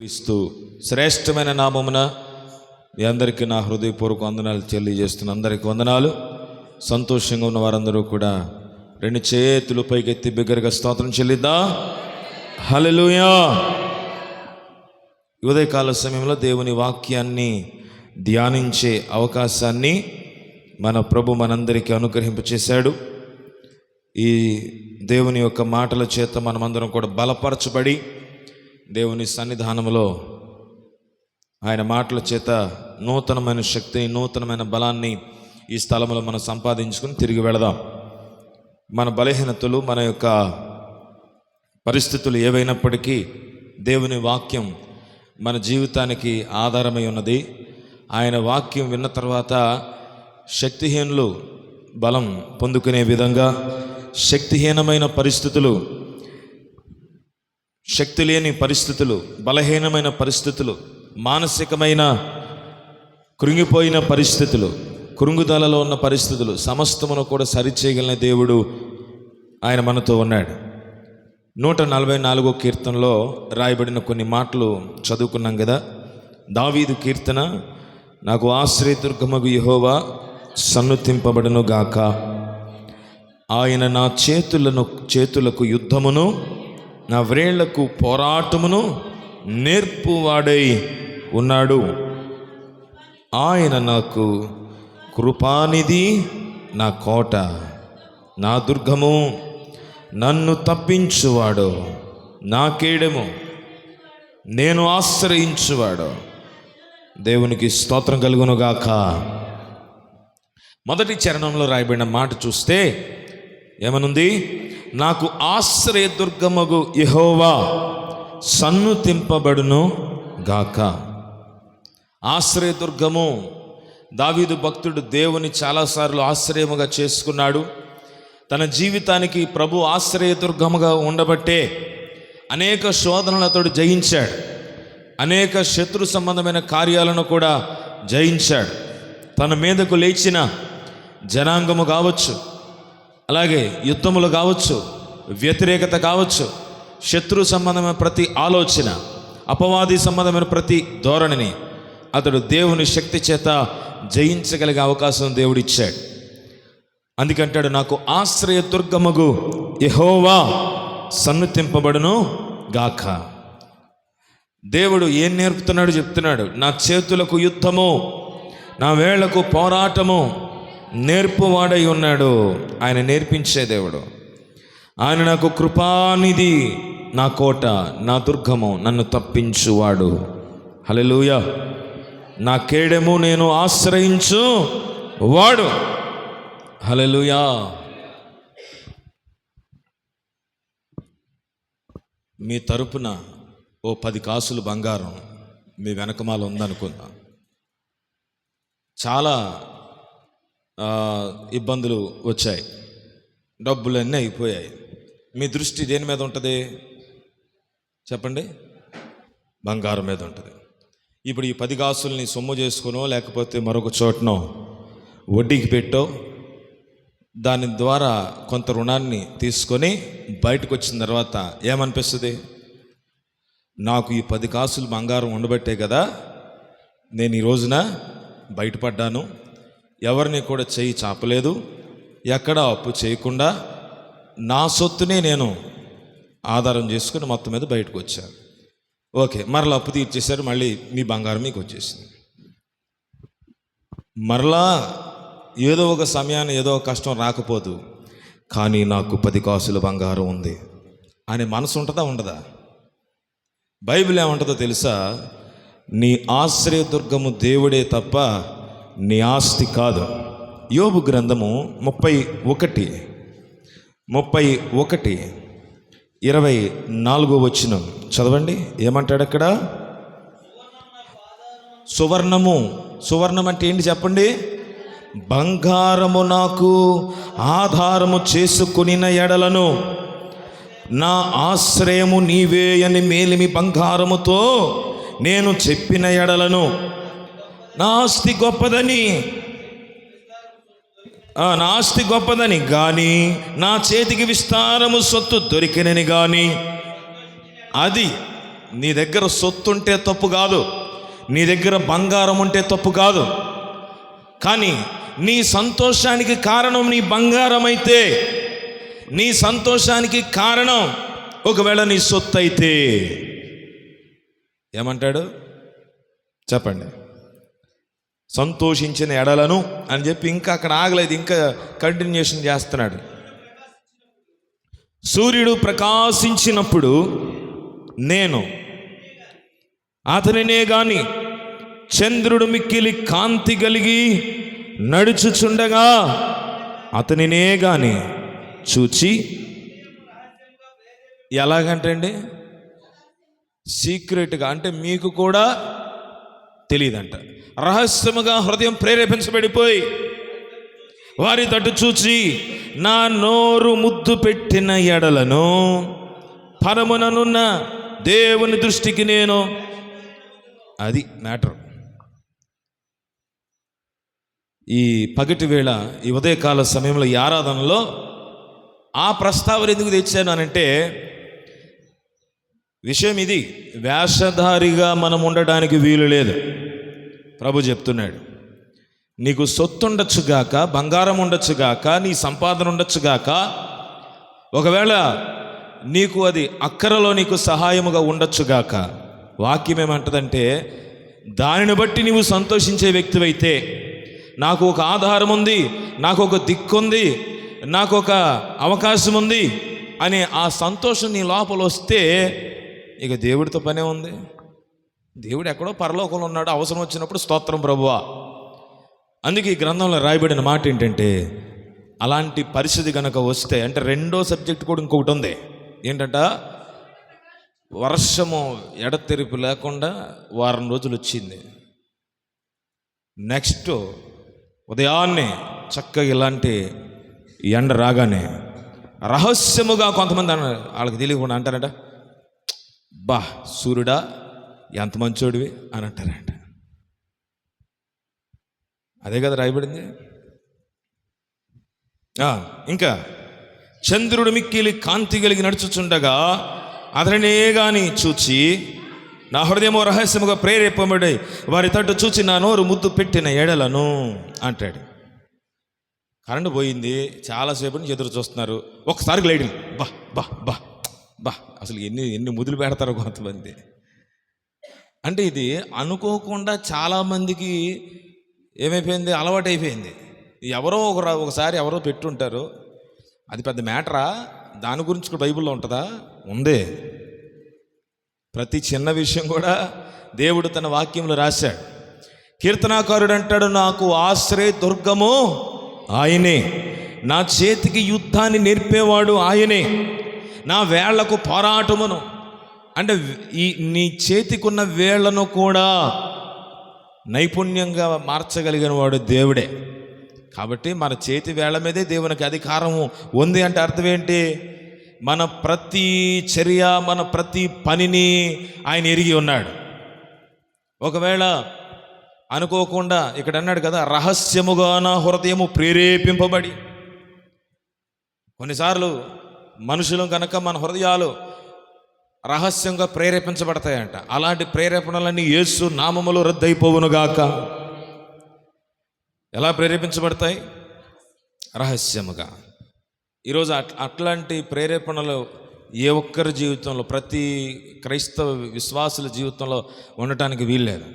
క్రీస్తు శ్రేష్టమైన నామమున మీ అందరికీ నా హృదయపూర్వక వందనాలు తెలియజేస్తున్న అందరికీ వందనాలు. సంతోషంగా ఉన్న వారందరూ కూడా రెండు చేతులు పైకెత్తి బిగ్గరగా స్తోత్రం చెల్లిద్దాం. హల్లెలూయా. ఉదయకాల సమయంలో దేవుని వాక్యాన్ని ధ్యానించే అవకాశాన్ని మన ప్రభు మనందరికీ అనుగ్రహింపచేశాడు. ఈ దేవుని యొక్క మాటల చేత మనమందరం కూడా బలపరచబడి దేవుని సన్నిధానంలో ఆయన మాటల చేత నూతనమైన శక్తిని, నూతనమైన బలాన్ని ఈ స్థలంలో మనం సంపాదించుకుని తిరిగి వెళదాం. మన బలహీనతలు, మన యొక్క పరిస్థితులు ఏవైనప్పటికీ దేవుని వాక్యం మన జీవితానికి ఆధారమై ఉన్నది. ఆయన వాక్యం విన్న తర్వాత శక్తిహీనులు బలం పొందుకునే విధంగా, శక్తిహీనమైన పరిస్థితులు, శక్తి లేని పరిస్థితులు, బలహీనమైన పరిస్థితులు, మానసికమైన కృంగిపోయిన పరిస్థితులు, కృంగుదలలో ఉన్న పరిస్థితులు సమస్తమును కూడా సరిచేయగలిగిన దేవుడు ఆయన మనతో ఉన్నాడు. 144వ కీర్తనలో రాయబడిన కొన్ని మాటలు చదువుకున్నాం కదా. దావీదు కీర్తన, నాకు ఆశ్రయదుర్గమగు యెహోవా సన్నుతింపబడును గాక. ఆయన నా చేతులకు యుద్ధమును, నా వ్రేళ్లకు పోరాటమును నేర్పువాడై ఉన్నాడు. ఆయన నాకు కృపానిధి, నా కోట, నా దుర్గము, నన్ను తప్పించువాడు, నా కేడము, నేను ఆశ్రయించువాడు. దేవునికి స్తోత్రం కలుగునుగాక. మొదటి చరణంలో రాయబడిన మాట చూస్తే ఏమనుంది? నాకు ఆశ్రయదుర్గమగు యెహోవా సన్నుతింపబడును గాక. ఆశ్రయదుర్గము, దావీదు భక్తుడు దేవుని చాలాసార్లు ఆశ్రయముగా చేసుకున్నాడు. తన జీవితానికి ప్రభు ఆశ్రయదుర్గముగా ఉండబట్టే అనేక శోధనలతో జయించాడు. అనేక శత్రు సంబంధమైన కార్యాలను కూడా జయించాడు. తన మీదకు లేచిన జనాంగము కావచ్చు, అలాగే యుద్ధములు కావచ్చు, వ్యతిరేకత కావచ్చు, శత్రు సంబంధమైన ప్రతి ఆలోచన, అపవాది సంబంధమైన ప్రతి ధోరణిని అతడు దేవుని శక్తి చేత జయించగలిగే అవకాశం దేవుడిచ్చాడు. అందుకంటాడు, నాకు ఆశ్రయదుర్గమగు యెహోవా సన్నుతింపబడును గాక. దేవుడు ఏం నేర్పుతున్నాడు చెప్తున్నాడు. నా చేతులకు యుద్ధము, నా వేళ్లకు పోరాటము నేర్పువాడై ఉన్నాడు. ఆయన నేర్పించే దేవుడు. ఆయన నాకు కృపానిధి, నా కోట, నా దుర్గము, నన్ను తప్పించువాడు. హల్లెలూయా. నా కేడెము, నేను ఆశ్రయించు వాడు. హల్లెలూయా. మీ తరపున ఓ 10 కాసులు బంగారం మీ వెనకమాల ఉందనుకుందాం. చాలా ఇబ్బందులు వచ్చాయి, డబ్బులన్నీ అయిపోయాయి. మీ దృష్టి దేని మీద ఉంటుంది చెప్పండి? బంగారం మీద ఉంటుంది. ఇప్పుడు ఈ 10 కాసుల్ని సొమ్ము చేసుకునో లేకపోతే మరొక చోటనో వడ్డీకి పెట్టో దాని ద్వారా కొంత రుణాన్ని తీసుకొని బయటకు వచ్చిన తర్వాత ఏమనిపిస్తుంది? నాకు ఈ 10 కాసులు బంగారం ఉండబట్టే కదా నేను ఈ రోజున బయటపడ్డాను. ఎవరిని కూడా చేయి చాపలేదు, ఎక్కడా అప్పు చేయకుండా నా సొత్తునే నేను ఆధారం చేసుకుని మొత్తం మీద బయటకు వచ్చాను. ఓకే, మరలా అప్పు తీర్చేశారు, మళ్ళీ మీ బంగారం మీకు వచ్చేసింది. మరలా ఏదో ఒక సమయాన్ని ఏదో ఒక కష్టం రాకపోదు, కానీ నాకు 10 కాసుల బంగారం ఉంది అనే మనసు ఉంటుందా ఉండదా? బైబిల్ ఏమంటుందో తెలుసా? నీ ఆశ్రయదుర్గము దేవుడే తప్ప నీ ఆస్తి కాదు. యోబు గ్రంథము 31:24 చదవండి. ఏమంటాడు అక్కడ? సువర్ణం అంటే ఏంటి చెప్పండి? బంగారము నాకు ఆధారము చేసుకునిన ఎడలను నా ఆశ్రయము నీవే అని మేలిమి బంగారముతో నేను చెప్పిన ఎడలను నా ఆస్తి గొప్పదని కానీ నా చేతికి విస్తారము సొత్తు దొరికినని కానీ అది నీ దగ్గర సొత్తు ఉంటే తప్పు కాదు, నీ దగ్గర బంగారం ఉంటే తప్పు కాదు. కానీ నీ సంతోషానికి కారణం నీ బంగారం అయితే, నీ సంతోషానికి కారణం ఒకవేళ నీ సొత్తు అయితే ఏమంటాడు చెప్పండి? సంతోషించిన ఎడలను అని చెప్పి ఇంకా అక్కడ ఆగలేదు, ఇంకా కంటిన్యూషన్ చేస్తున్నాడు. సూర్యుడు ప్రకాశించినప్పుడు నేను అతనినే గాని చంద్రుడు మిక్కిలి కాంతి కలిగి నడుచుచుండగా అతనినే గాని చూచి, ఎలాగంటండి? సీక్రెట్గా, అంటే మీకు కూడా తెలియదంట, రహస్యముగా హృదయం ప్రేరేపించబడిపోయి వారి తట్టు చూచి నా నోరు ముద్దు పెట్టిన ఎడలను పరముననున్న దేవుని దృష్టికి నేను, అది మ్యాటర్. ఈ పగటి వేళ, ఈ ఉదయకాల సమయంలో ఈ ఆరాధనలో ఆ ప్రస్తావన ఎందుకు తెచ్చాను అనంటే, విషయం ఇది, వేషధారిగా మనం ఉండడానికి వీలు లేదు. ప్రభు చెప్తున్నాడు, నీకు సొత్తు ఉండొచ్చుగాక, బంగారం ఉండొచ్చుగాక, నీ సంపాదన ఉండొచ్చుగాక, ఒకవేళ నీకు అది అక్కరలో నీకు సహాయముగా ఉండొచ్చుగాక, వాక్యం ఏమంటదంటే దానిని బట్టి నీవు సంతోషించే వ్యక్తివైతే, నాకు ఒక ఆధారం ఉంది, నాకు ఒక దిక్కుంది, నాకు ఒక అవకాశం ఉంది అనే ఆ సంతోషం నీ లోపల వస్తే ఇక దేవుడితో పనే ఉంది. దేవుడు ఎక్కడో పరలోకంలో ఉన్నాడు, అవసరం వచ్చినప్పుడు స్తోత్రం ప్రభువా. అందుకే ఈ గ్రంథంలో రాయబడిన మాట ఏంటంటే, అలాంటి పరిస్థితి కనుక వస్తే, అంటే రెండో సబ్జెక్ట్ కూడా ఇంకొకటి ఉంది. ఏంటంట, వర్షము ఎడతెరిపి లేకుండా వారం రోజులు వచ్చింది. నెక్స్ట్ ఉదయాన్నే చక్కగా ఇలాంటి ఎండ రాగానే రహస్యముగా కొంతమంది వాళ్ళకి తెలియకుండా అంటారంట, బా సూర్యుడా ఎంత మంచోడివి అని అంటారంట. అదే కదా రాయబడింది. ఇంకా చంద్రుడు మిక్కిలి కాంతి కలిగి నడుచుచుండగా అతనినే గాని చూచి నా హృదయమో రహస్యముగా ప్రేరేపబడి వారి తట్టు చూచి నా నోరు ముద్దు పెట్టిన ఎడలను అంటాడు. కరెంటు పోయింది, చాలాసేపు నుంచి ఎదురు చూస్తున్నారు, ఒకసారి గ్లైడింగ్, బా బా బా బా, అసలు ఎన్ని ముద్దులు పెడతారో కొంతమంది. అంటే ఇది అనుకోకుండా చాలామందికి ఏమైపోయింది, అలవాటు అయిపోయింది. ఎవరో ఒకసారి ఎవరో పెట్టుంటారు, అది పెద్ద మ్యాటరా? దాని గురించి కూడా బైబిల్లో ఉంటుందా? ఉందే. ప్రతి చిన్న విషయం కూడా దేవుడు తన వాక్యంలో రాశాడు. కీర్తనాకారుడు అంటాడు, నాకు ఆశ్రయ దుర్గము ఆయనే, నా చేతికి యుద్ధాన్ని నేర్పేవాడు ఆయనే, నా వేళ్లకు పోరాటమును, అంటే నీ చేతికున్న వేళ్లను కూడా నైపుణ్యంగా మార్చగలిగిన వాడు దేవుడే. కాబట్టి మన చేతి వేళ్ల మీదే దేవునికి అధికారము ఉంది. అంటే అర్థం ఏంటి? మన ప్రతి చర్య, మన ప్రతి పనిని ఆయన ఎరిగి ఉన్నాడు. ఒకవేళ అనుకోకుండా ఇక్కడ అన్నాడు కదా, రహస్యముగా నా హృదయము ప్రేరేపింపబడి. కొన్నిసార్లు మనుషులు కనుక మన హృదయాలు రహస్యంగా ప్రేరేపించబడతాయంట. అలాంటి ప్రేరేపణలన్నీ యేసు నామములో రద్దయిపోవునుగాక. ఎలా ప్రేరేపించబడతాయి? రహస్యముగా. ఈరోజు అట్లాంటి ప్రేరేపణలు ఏ ఒక్కరి జీవితంలో, ప్రతి క్రైస్తవ విశ్వాసుల జీవితంలో ఉండటానికి వీల్లేదు.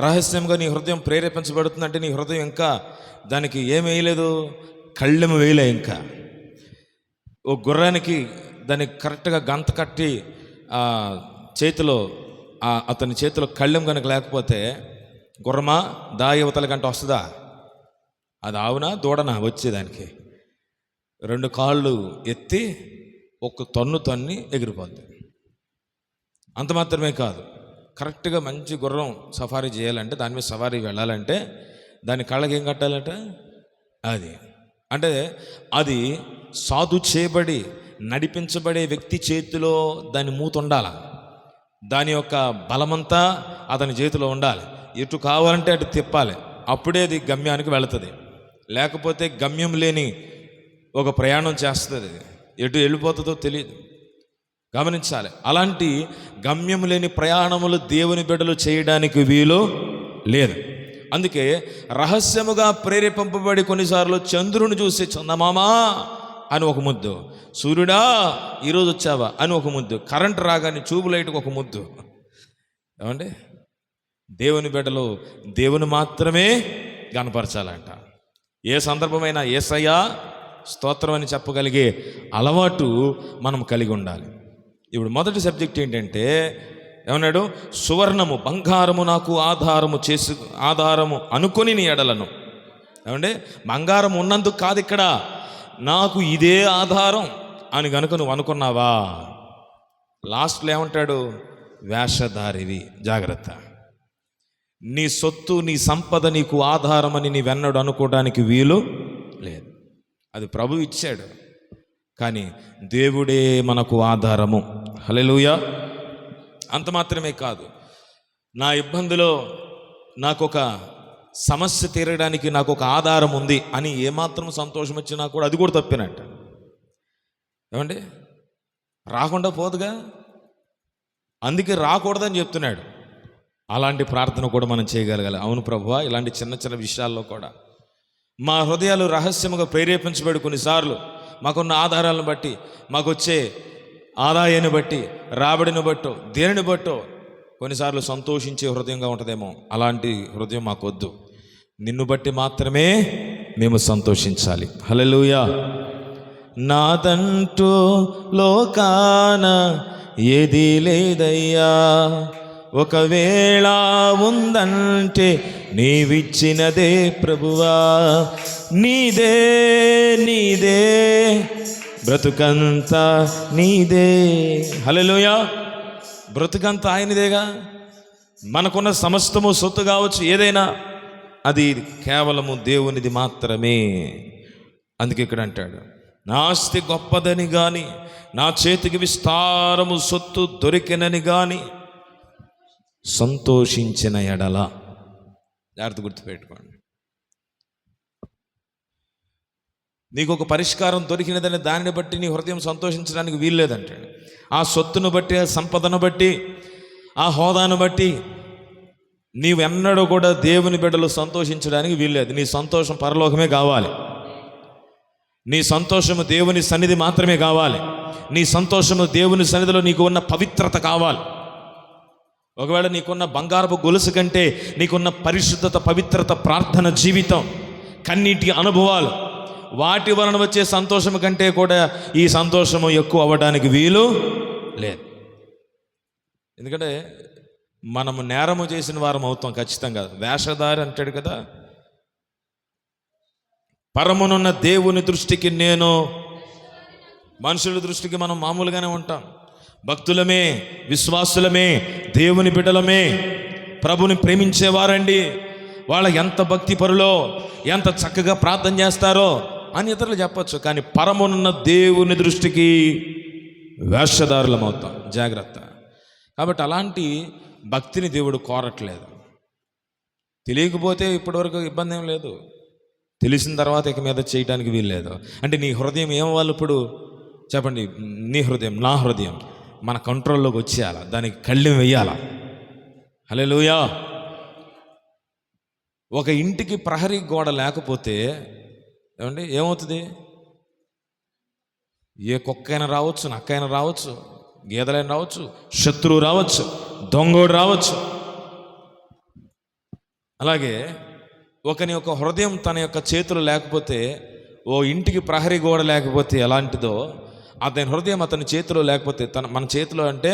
రహస్యంగా నీ హృదయం ప్రేరేపించబడుతుందంటే నీ హృదయం ఇంకా దానికి ఏం వేయలేదు, కళ్ళెము వేయలే. ఇంకా ఓ గుర్రానికి దానికి కరెక్ట్గా గంత కట్టి చేతిలో, అతని చేతిలో కళ్ళెం కనుక లేకపోతే గుర్రమా దా యువతల గంట వస్తుందా? అది ఆవునా దూడనా వచ్చేదానికి? రెండు కాళ్ళు ఎత్తి ఒక తన్ని ఎగిరిపోద్ది. అంత మాత్రమే కాదు, కరెక్ట్గా మంచి గుర్రం సఫారీ చేయాలంటే, దాని మీద సవారీ వెళ్ళాలంటే దాని కళ్ళకి ఏం కట్టాలంట? అది అంటే అది సాధు చేయబడి నడిపించబడే వ్యక్తి చేతిలో దాని మూత ఉండాలి. దాని యొక్క బలమంతా అతని చేతిలో ఉండాలి. ఎటు కావాలంటే అటు తిప్పాలి, అప్పుడే అది గమ్యానికి వెళుతుంది. లేకపోతే గమ్యం లేని ఒక ప్రయాణం చేస్తుంది, ఎటు వెళ్ళిపోతుందో తెలియదు. గమనించాలి. అలాంటి గమ్యం లేని ప్రయాణములు దేవుని బిడ్డలు చేయడానికి వీలు లేదు. అందుకే రహస్యముగా ప్రేరేపింపబడి కొన్నిసార్లు చంద్రుని చూసి చందమామా అని ఒక ముద్దు, సూర్యుడా ఈరోజు వచ్చావా అని ఒక ముద్దు, కరెంట్ రాగానే ట్యూబ్ లైట్కి ఒక ముద్దు. ఏమండి, దేవుని బిడ్డలు దేవుని మాత్రమే కనపరచాలంట. ఏ సందర్భమైనా యేసయ్యా స్తోత్రం అని చెప్పగలిగే అలవాటు మనం కలిగి ఉండాలి. ఇప్పుడు మొదటి సబ్జెక్ట్ ఏంటంటే ఏమన్నాడు? సువర్ణము బంగారము నాకు ఆధారము అనుకొని నీ ఎడలను. ఏమంటే బంగారం ఉన్నందుకు కాదు, ఇక్కడ నాకు ఇదే ఆధారం అని కనుక నువ్వు అనుకున్నావా, లాస్ట్లో ఏమంటాడు? వేషధారివి, జాగ్రత్త. నీ సొత్తు నీ సంపద నీకు ఆధారమని నీవెన్నడు అనుకోవడానికి వీలు లేదు. అది ప్రభు ఇచ్చాడు, కానీ దేవుడే మనకు ఆధారము. హల్లెలూయా. అంత మాత్రమే కాదు, నా ఇబ్బందిలో నాకు ఒక సమస్య తీరడానికి నాకు ఒక ఆధారం ఉంది అని ఏమాత్రం సంతోషం వచ్చినా కూడా అది కూడా తప్పినట్ట. ఏమండి, రాకుండా పోదుగా, అందుకే రాకూడదని చెప్తున్నాడు. అలాంటి ప్రార్థన కూడా మనం చేయగలగాలి. అవును ప్రభువా, ఇలాంటి చిన్న చిన్న విషయాల్లో కూడా మా హృదయాలు రహస్యముగా ప్రేరేపించబడి కొన్నిసార్లు మాకున్న ఆధారాలను బట్టి, మాకు వచ్చే ఆదాయాన్ని బట్టి, రాబడిని బట్టో దేనిని బట్టో కొన్నిసార్లు సంతోషించే హృదయంగా ఉంటుందేమో. అలాంటి హృదయం మాకొద్దు. నిన్ను బట్టి మాత్రమే మేము సంతోషించాలి. హల్లెలూయా. నాదంటూ లోకాన ఏది లేదయ్యా, ఒకవేళ ఉందంటే నీవిచ్చినదే ప్రభువా, నీదే నీదే బ్రతుకంతా నీదే. హల్లెలూయా. బ్రతుకంతా ఆయనదేగా. మనకున్న సమస్తము సొత్తు కావచ్చు, ఏదైనా అది కేవలము దేవునిది మాత్రమే. అందుకే ఇక్కడ అంటాడు, నా ఆస్తి గొప్పదని కానీ, నా చేతికి విస్తారము సొత్తు దొరికినని కానీ సంతోషించిన ఎడల. జాగ్రత్త గుర్తుపెట్టుకోండి. నీకు ఒక పరిష్కారం దొరికినదని దానిని బట్టి నీ హృదయం సంతోషించడానికి వీల్లేదంటాడు. ఆ సొత్తును బట్టి, ఆ సంపదను బట్టి, ఆ హోదాను బట్టి నీవెన్నడూ కూడా దేవుని బిడ్డలు సంతోషించడానికి వీల్లేదు. నీ సంతోషం పరలోకమే కావాలి. నీ సంతోషము దేవుని సన్నిధి మాత్రమే కావాలి. నీ సంతోషము దేవుని సన్నిధిలో నీకు ఉన్న పవిత్రత కావాలి. ఒకవేళ నీకున్న బంగారపు గొలుసు కంటే నీకున్న పరిశుద్ధత, పవిత్రత, ప్రార్థన జీవితం, కన్నీటి అనుభవాలు, వాటి వలన వచ్చే సంతోషం కంటే కూడా ఈ సంతోషము ఎక్కువ అవ్వడానికి వీలు లేదు. ఎందుకంటే మనము నేరము చేసిన వారం అవుతాం ఖచ్చితంగా. వేషధారి అంటాడు కదా, పరమునున్న దేవుని దృష్టికి నేను, మనుషుల దృష్టికి మనం మామూలుగానే ఉంటాం. భక్తులమే, విశ్వాసులమే, దేవుని బిడ్డలమే, ప్రభుని ప్రేమించేవారండి, వాళ్ళ ఎంత భక్తి పరులో, ఎంత చక్కగా ప్రార్థన చేస్తారో అని ఇతరులు చెప్పచ్చు. కానీ పరమునున్న దేవుని దృష్టికి వేషధారులం అవుతాం. జాగ్రత్త. కాబట్టి అలాంటి భక్తిని దేవుడు కోరట్లేదు. తెలియకపోతే ఇప్పటివరకు ఇబ్బంది ఏం లేదు, తెలిసిన తర్వాత ఇక మీద చేయడానికి వీల్లేదు. అంటే నీ హృదయం ఏమవ్వాలి ఇప్పుడు చెప్పండి? నీ హృదయం, నా హృదయం మన కంట్రోల్లోకి వచ్చేయాల, దానికి కళ్ళెం వెయ్యాల. హల్లెలూయా. ఒక ఇంటికి ప్రహరీ గోడ లేకపోతే ఏమండి ఏమవుతుంది? ఏ కుక్కైనా రావచ్చు, నక్కైనా రావచ్చు, గేదెలైనా రావచ్చు, శత్రువు రావచ్చు, దొంగోడు రావచ్చు. అలాగే ఒకని యొక్క హృదయం తన యొక్క చేతులు లేకపోతే, ఓ ఇంటికి ప్రహరీ గోడ లేకపోతే ఎలాంటిదో, అతని హృదయం అతని చేతిలో లేకపోతే, మన చేతిలో అంటే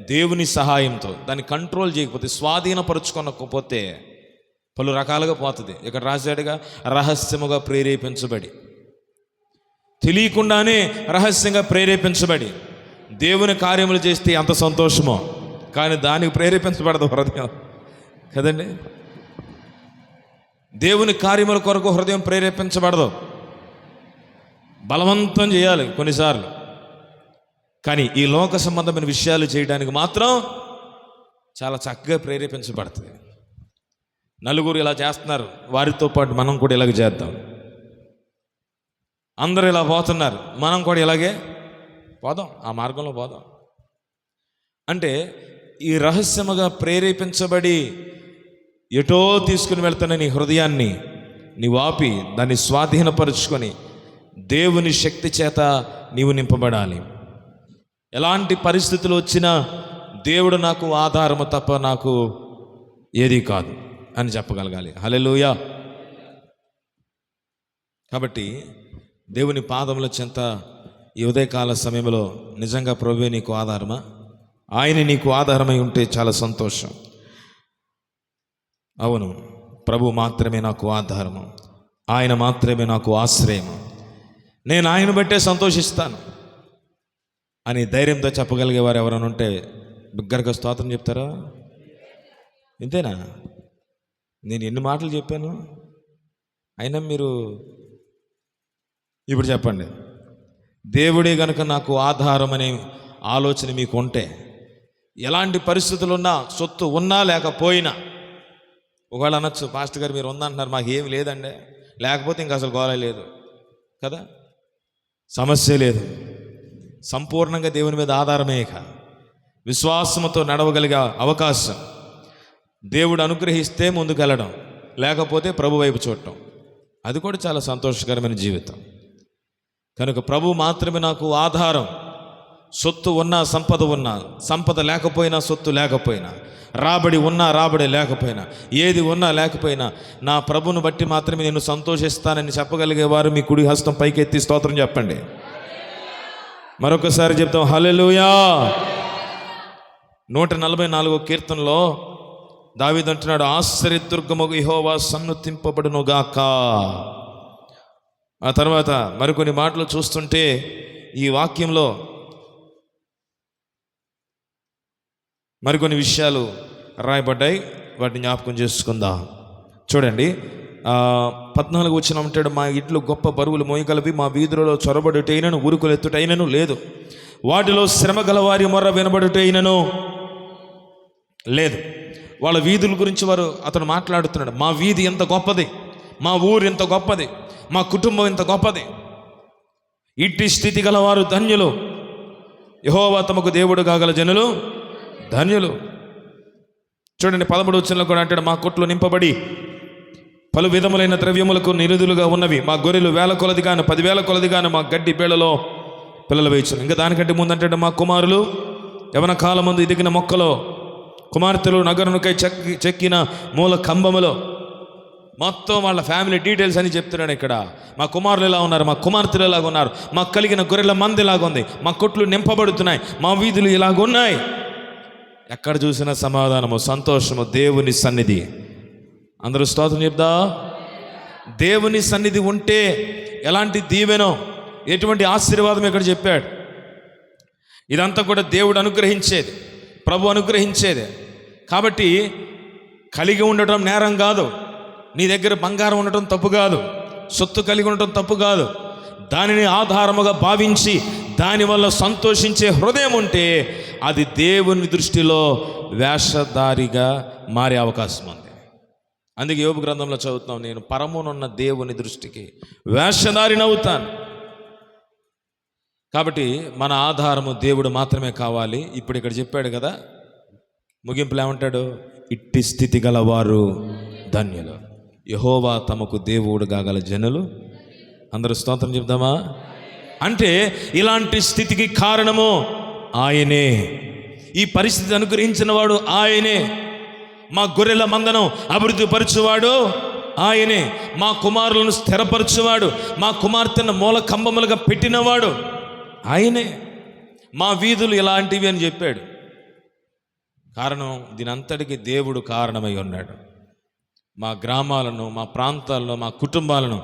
దేవుని సహాయంతో దాన్ని కంట్రోల్ చేయకపోతే, స్వాధీనపరుచుకోకపోతే పలు రకాలుగా పోతుంది. ఇక్కడ రాశాడుగా, రహస్యముగా ప్రేరేపించబడి, తెలియకుండానే రహస్యంగా ప్రేరేపించబడి దేవుని కార్యములు చేస్తే ఎంత సంతోషమో, కానీ దానికి ప్రేరేపించబడదు హృదయం కదండి. దేవుని కార్యముల కొరకు హృదయం ప్రేరేపించబడదు, బలవంతం చేయాలి కొన్నిసార్లు. కానీ ఈ లోక సంబంధమైన విషయాలు చేయడానికి మాత్రం చాలా చక్కగా ప్రేరేపించబడుతుంది. నలుగురు ఇలా చేస్తున్నారు, వారితో పాటు మనం కూడా ఇలాగే చేద్దాం. అందరూ ఇలా పోతున్నారు, మనం కూడా ఇలాగే పోదాం, ఆ మార్గంలో పోదాం. అంటే ఈ రహస్యముగా ప్రేరేపించబడి ఎటో తీసుకుని వెళ్తున్న నీ హృదయాన్ని నీవు ఆపి దాన్ని స్వాధీనపరుచుకొని దేవుని శక్తి చేత నీవు నింపబడాలి. ఎలాంటి పరిస్థితులు వచ్చినా దేవుడు నాకు ఆధారము తప్ప నాకు ఏదీ కాదు అని చెప్పగలగాలి. హల్లెలూయా. కాబట్టి దేవుని పాదముల చెంత ఈ ఉదయకాల సమయంలో నిజంగా ప్రభువే నీకు ఆధారమా? ఆయన నీకు ఆధారమై ఉంటే చాలా సంతోషం. అవును, ప్రభు మాత్రమే నాకు ఆధారము, ఆయన మాత్రమే నాకు ఆశ్రయము, నేను ఆయన బట్టే సంతోషిస్తాను అని ధైర్యంతో చెప్పగలిగేవారు ఎవరైనా ఉంటే బిగ్గరగా స్తోత్రం చెప్తారా? ఇంతేనా? నేను ఎన్ని మాటలు చెప్పాను, అయినా మీరు ఇప్పుడు చెప్పండి. దేవుడే గనుక నాకు ఆధారం అనే ఆలోచన మీకు ఉంటే, ఎలాంటి పరిస్థితులు ఉన్నా, సొత్తు ఉన్నా లేకపోయినా, ఒకవేళ అనొచ్చు, పాస్టర్ గారు మీరు ఉందంటున్నారు, మాకు ఏమి లేదండి, లేకపోతే ఇంకా అసలు గోల లేదు కదా, సమస్య లేదు, సంపూర్ణంగా దేవుని మీద ఆధారమే, ఇక విశ్వాసంతో నడవగలిగే అవకాశం దేవుడు అనుగ్రహిస్తే ముందుకెళ్ళడం, లేకపోతే ప్రభు వైపు చూడటం, అది కూడా చాలా సంతోషకరమైన జీవితం. కనుక ప్రభు మాత్రమే నాకు ఆధారం. సొత్తు ఉన్నా, సంపద ఉన్నా, సంపద లేకపోయినా, సొత్తు లేకపోయినా, రాబడి ఉన్నా, రాబడి లేకపోయినా, ఏది ఉన్నా లేకపోయినా, నా ప్రభువును బట్టి మాత్రమే నేను సంతోషిస్తానని చెప్పగలిగేవారు మీ కుడి హస్తం పైకెత్తి స్తోత్రం చెప్పండి. మరొకసారి చెప్తాం, హల్లెలూయా. 144వ కీర్తనలో దావీదు అంటున్నాడు, ఆశ్చర్యదుర్గముగు యెహోవా సన్నుతింపబడునుగాక. ఆ తర్వాత మరికొన్ని మాటలు చూస్తుంటే ఈ వాక్యంలో మరికొన్ని విషయాలు రాయబడ్డాయి, వాటిని జ్ఞాపకం చేసుకుందాం. చూడండి, 14 వచనం అంటాడు, మా ఇట్లు గొప్ప బరువులు మోయగలవి, మా వీధులలో చొరబడుటైనను ఉరుకులు ఎత్తుటైనను లేదు, వాటిలో శ్రమ గలవారి మొర్ర వినబడుటైనను లేదు. వాళ్ళ వీధుల గురించి అతను మాట్లాడుతున్నాడు. మా వీధి ఎంత గొప్పది, మా ఊరు ఎంత గొప్పది, మా కుటుంబం ఎంత గొప్పది, ఇట్టి స్థితి గలవారు ధన్యులు, యెహోవా తమకు దేవుడు కాగల జనులు ధన్యులు. చూడండి, 13వ వచనంలో కూడా అంటాడు, మా కొట్లు నింపబడి పలు విధములైన ద్రవ్యములకు నిరుదులుగా ఉన్నవి, మా గొర్రెలు 1000 కొలదిగాను 10,000 కొలదిగాను మా గడ్డి పేళ్లలో పిల్లలు వేయించు. ఇంకా దానికంటే ముందు అంటాడు, మా కుమారులు యవన కాలమందు ఎదిగిన మొక్కలో, కుమార్తెలు నగరునికై చెక్కిన మూల కంబములో. మొత్తం వాళ్ళ ఫ్యామిలీ డీటెయిల్స్ అని చెప్తున్నాడు ఇక్కడ. మా కుమారులు ఎలా ఉన్నారు, మా కుమార్తెలు ఎలాగ ఉన్నారు, మాకు కలిగిన గొర్రెల మంది ఇలాగుంది, మా కొట్లు నింపబడుతున్నాయి, మా వీధులు ఇలాగున్నాయి. ఎక్కడ చూసినా సమాధానము, సంతోషము, దేవుని సన్నిధి. అందరూ స్తోత్రం చెప్దా. దేవుని సన్నిధి ఉంటే ఎలాంటి దీవెనో, ఎటువంటి ఆశీర్వాదం ఇక్కడ చెప్పాడు. ఇదంతా కూడా దేవుడు అనుగ్రహించేది, ప్రభు అనుగ్రహించేది. కాబట్టి కలిగి ఉండటం నేరం కాదు, నీ దగ్గర బంగారం ఉండటం తప్పు కాదు, సొత్తు కలిగి ఉండటం తప్పు కాదు. దానిని ఆధారముగా భావించి దానివల్ల సంతోషించే హృదయం ఉంటే అది దేవుని దృష్టిలో వేషధారిగా మారే అవకాశం ఉంది. అందుకే యోబు గ్రంథంలో చదువుతున్నాం, నేను పరమునున్న దేవుని దృష్టికి వేషధారినవుతాను. కాబట్టి మన ఆధారము దేవుడు మాత్రమే కావాలి. ఇప్పుడు ఇక్కడ చెప్పాడు కదా, ముగింపులు ఏమంటాడు, ఇట్టి స్థితి గలవారు ధన్యులు, యెహోవా తమకు దేవుడు కాగల జనులు. అందరూ స్తోత్రం చెప్దామా? అంటే ఇలాంటి స్థితికి కారణము ఆయనే, ఈ పరిస్థితి అనుగ్రహించిన వాడు ఆయనే, మా గొర్రెల మందను అభివృద్ధి పరచువాడు ఆయనే, మా కుమారులను స్థిరపరచువాడు, మా కుమార్తెను మూల కంబములుగా పెట్టినవాడు ఆయనే, మా వీధులు ఇలాంటివి అని చెప్పాడు. కారణం, దీనంతటికి దేవుడు కారణమై ఉన్నాడు. మా గ్రామాలను, మా ప్రాంతాలను, మా కుటుంబాలను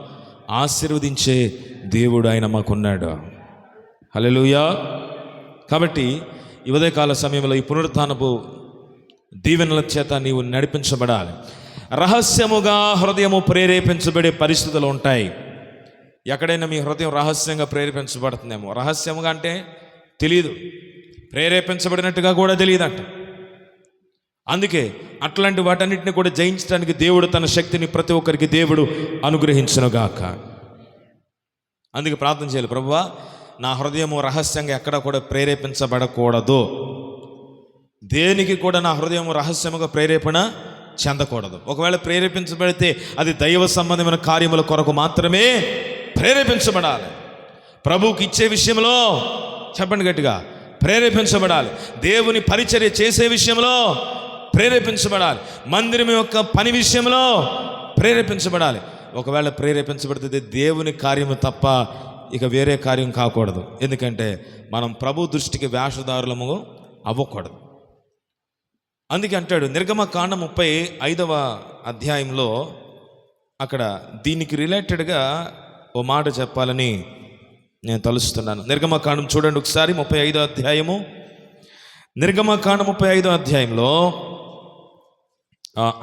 ఆశీర్వదించే దేవుడు ఆయన మాకున్నాడు. హల్లెలూయా. కాబట్టి ఈ ఉదయకాల సమయంలో ఈ పునరుత్థానపు దీవెనల చేత నీవు నడిపించబడాలి. రహస్యముగా హృదయము ప్రేరేపించబడే పరిస్థితులు ఉంటాయి. ఎక్కడైనా మీ హృదయం రహస్యంగా ప్రేరేపించబడుతుందేమో. రహస్యముగా అంటే తెలియదు, ప్రేరేపించబడినట్టుగా కూడా తెలియదంట. అందుకే అట్లాంటి వాటన్నిటిని కూడా జయించడానికి దేవుడు తన శక్తిని ప్రతి ఒక్కరికి దేవుడు అనుగ్రహించునుగాక. అందుకే ప్రార్థన చేయాలి, ప్రభువా నా హృదయము రహస్యంగా ఎక్కడ కూడా ప్రేరేపించబడకూడదు, దేనికి కూడా నా హృదయం రహస్యముగా ప్రేరేపణ చెందకూడదు. ఒకవేళ ప్రేరేపించబడితే అది దైవ సంబంధమైన కార్యముల కొరకు మాత్రమే ప్రేరేపించబడాలి. ప్రభువుకి ఇచ్చే విషయంలో చెప్పండి గట్టిగా, ప్రేరేపించబడాలి. దేవుని పరిచర్య చేసే విషయంలో ప్రేరేపించబడాలి. మందిరం యొక్క పని విషయంలో ప్రేరేపించబడాలి. ఒకవేళ ప్రేరేపించబడితే దేవుని కార్యము తప్ప ఇక వేరే కార్యం కాకూడదు. ఎందుకంటే మనం ప్రభు దృష్టికి వేషధారులము అవ్వకూడదు. అందుకే అంటాడు నిర్గమకాండం 35వ అధ్యాయంలో, అక్కడ దీనికి రిలేటెడ్గా ఓ మాట చెప్పాలని నేను తలుస్తున్నాను. నిర్గమకాండం చూడండి ఒకసారి, 35వ అధ్యాయము. నిర్గమకాండం 35వ అధ్యాయంలో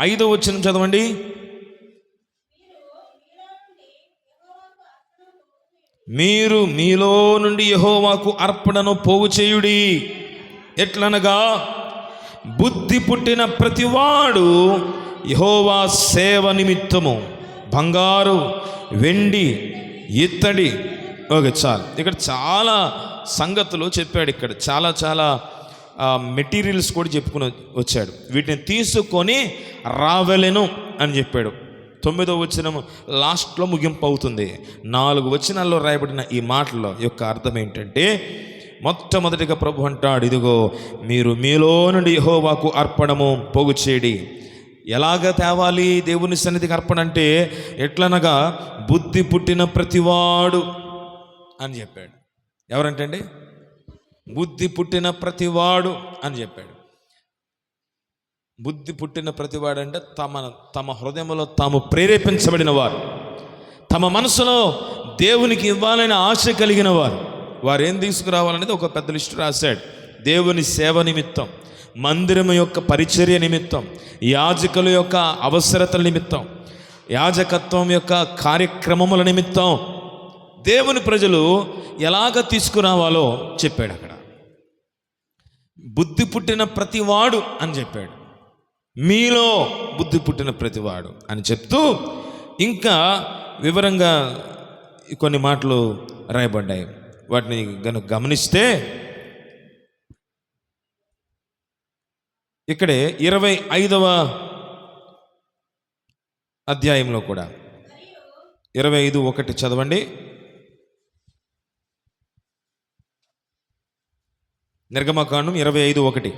5వ వచనం చదవండి. మీరు మీలో నుండి యెహోవాకు అర్పణను పోగు చేయుడి. ఎట్లనగా బుద్ధి పుట్టిన ప్రతివాడు యెహోవా సేవ నిమిత్తము బంగారు, వెండి, ఇత్తడి. ఓకే, చాలు. ఇక్కడ చాలా సంగతులు చెప్పాడు. ఇక్కడ చాలా చాలా మెటీరియల్స్ కూడా చెప్పుకుని వచ్చాడు. వీటిని తీసుకొని రావెలెను అని చెప్పాడు. 9వ వచనం లాస్ట్లో ముగింపు అవుతుంది. 4 వచనాల్లో రాయబడిన ఈ మాటల యొక్క అర్థం ఏంటంటే, మొట్టమొదటిగా ప్రభు అంటాడు, ఇదిగో మీరు మీలో నుండి యెహోవాకు అర్పణము పోగు చేయడి. ఎలాగ తేవాలి దేవుని సన్నిధికి అర్పణ అంటే? ఎట్లనగా బుద్ధి పుట్టిన ప్రతివాడు అని చెప్పాడు. ఎవరంటే అండి? బుద్ధి పుట్టిన ప్రతివాడు అని చెప్పాడు. బుద్ధి పుట్టిన ప్రతివాడు అంటే తమ హృదయంలో తాము ప్రేరేపించబడిన వారు, తమ మనసులో దేవునికి ఇవ్వాలని ఆశ కలిగిన వారు. వారు ఏం తీసుకురావాలనేది ఒక పెద్ద లిస్టు రాశాడు. దేవుని సేవ నిమిత్తం, మందిరం యొక్క పరిచర్య నిమిత్తం, యాజకుల యొక్క అవసరతల నిమిత్తం, యాజకత్వం యొక్క కార్యక్రమముల నిమిత్తం దేవుని ప్రజలు ఎలాగ తీసుకురావాలో చెప్పాడు. అక్కడ బుద్ధి పుట్టిన ప్రతివాడు అని చెప్పాడు. మీలో బుద్ధి పుట్టిన ప్రతివాడు అని చెప్తూ ఇంకా వివరంగా కొన్ని మాటలు రాయబడ్డాయి. వాటిని కనుక గమనిస్తే ఇక్కడే 25వ అధ్యాయంలో కూడా 25:1 చదవండి. నిర్గమకాండం 25:1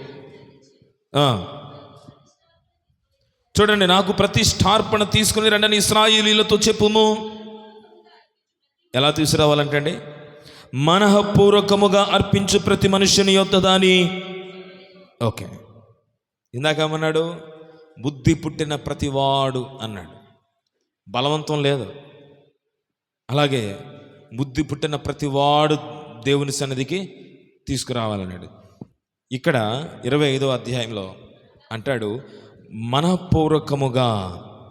చూడండి. నాకు ప్రతిష్ఠార్పణ తీసుకుని రండని ఇశ్రాయేలీయులతో చెప్పుము. ఎలా తీసుకురావాలంటే అండి, మనఃపూర్వకముగా అర్పించు ప్రతి మనుష్యుని యొద్ద దాని. ఓకే, ఇందాక ఏమన్నాడు? బుద్ధి పుట్టిన ప్రతివాడు అన్నాడు. బలవంతం లేదు. అలాగే బుద్ధి పుట్టిన ప్రతివాడు దేవుని సన్నిధికి తీసుకురావాలన్నాడు. ఇక్కడ 25వ అధ్యాయంలో అంటాడు, మనఃపూర్వకముగా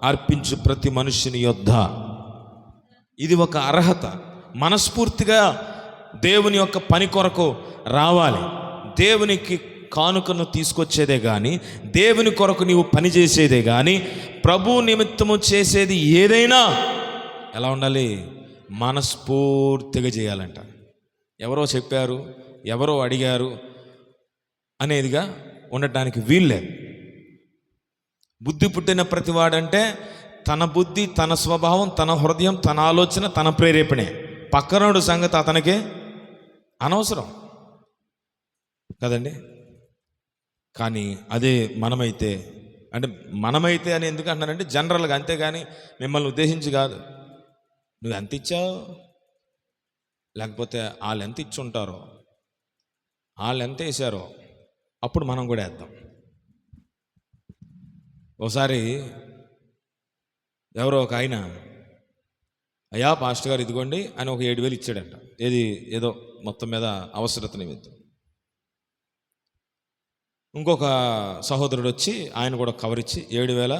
అర్పించు ప్రతి మనుష్యుని యొద్ద. ఇది ఒక అర్హత. మనస్ఫూర్తిగా దేవుని యొక్క పని కొరకు రావాలి. దేవునికి కానుకను తీసుకొచ్చేదే కానీ, దేవుని కొరకు నీవు పని చేసేదే కానీ, ప్రభు నిమిత్తము చేసేది ఏదైనా ఎలా ఉండాలి? మనస్ఫూర్తిగా చేయాలంట. ఎవరో చెప్పారు, ఎవరో అడిగారు అనేదిగా ఉండటానికి వీల్లేదు. బుద్ధి పుట్టిన ప్రతివాడంటే తన బుద్ధి, తన స్వభావం, తన హృదయం, తన ఆలోచన, తన ప్రేరేపణే. పక్కనోడు సంగతి అతనికి అనవసరం కదండి. కానీ అదే మనమైతే, అంటే మనమైతే అని ఎందుకు అంటున్నానంటే జనరల్గా, అంతేగాని మిమ్మల్ని ఉద్దేశించి కాదు. నువ్వు ఎంత ఇచ్చావు, లేకపోతే వాళ్ళు ఎంత ఇచ్చి ఉంటారో, వాళ్ళు ఎంత వేసారో అప్పుడు మనం కూడా వేద్దాం. ఒకసారి ఎవరో ఒక ఆయన, అయ్యా పాస్టర్ గారు ఇదిగోండి అని ఒక 7,000 ఇచ్చాడంట. ఏదో మొత్తం మీద అవసరత నిమిత్తం. ఇంకొక సహోదరుడు వచ్చి ఆయన కూడా కవర్ ఇచ్చి 7,000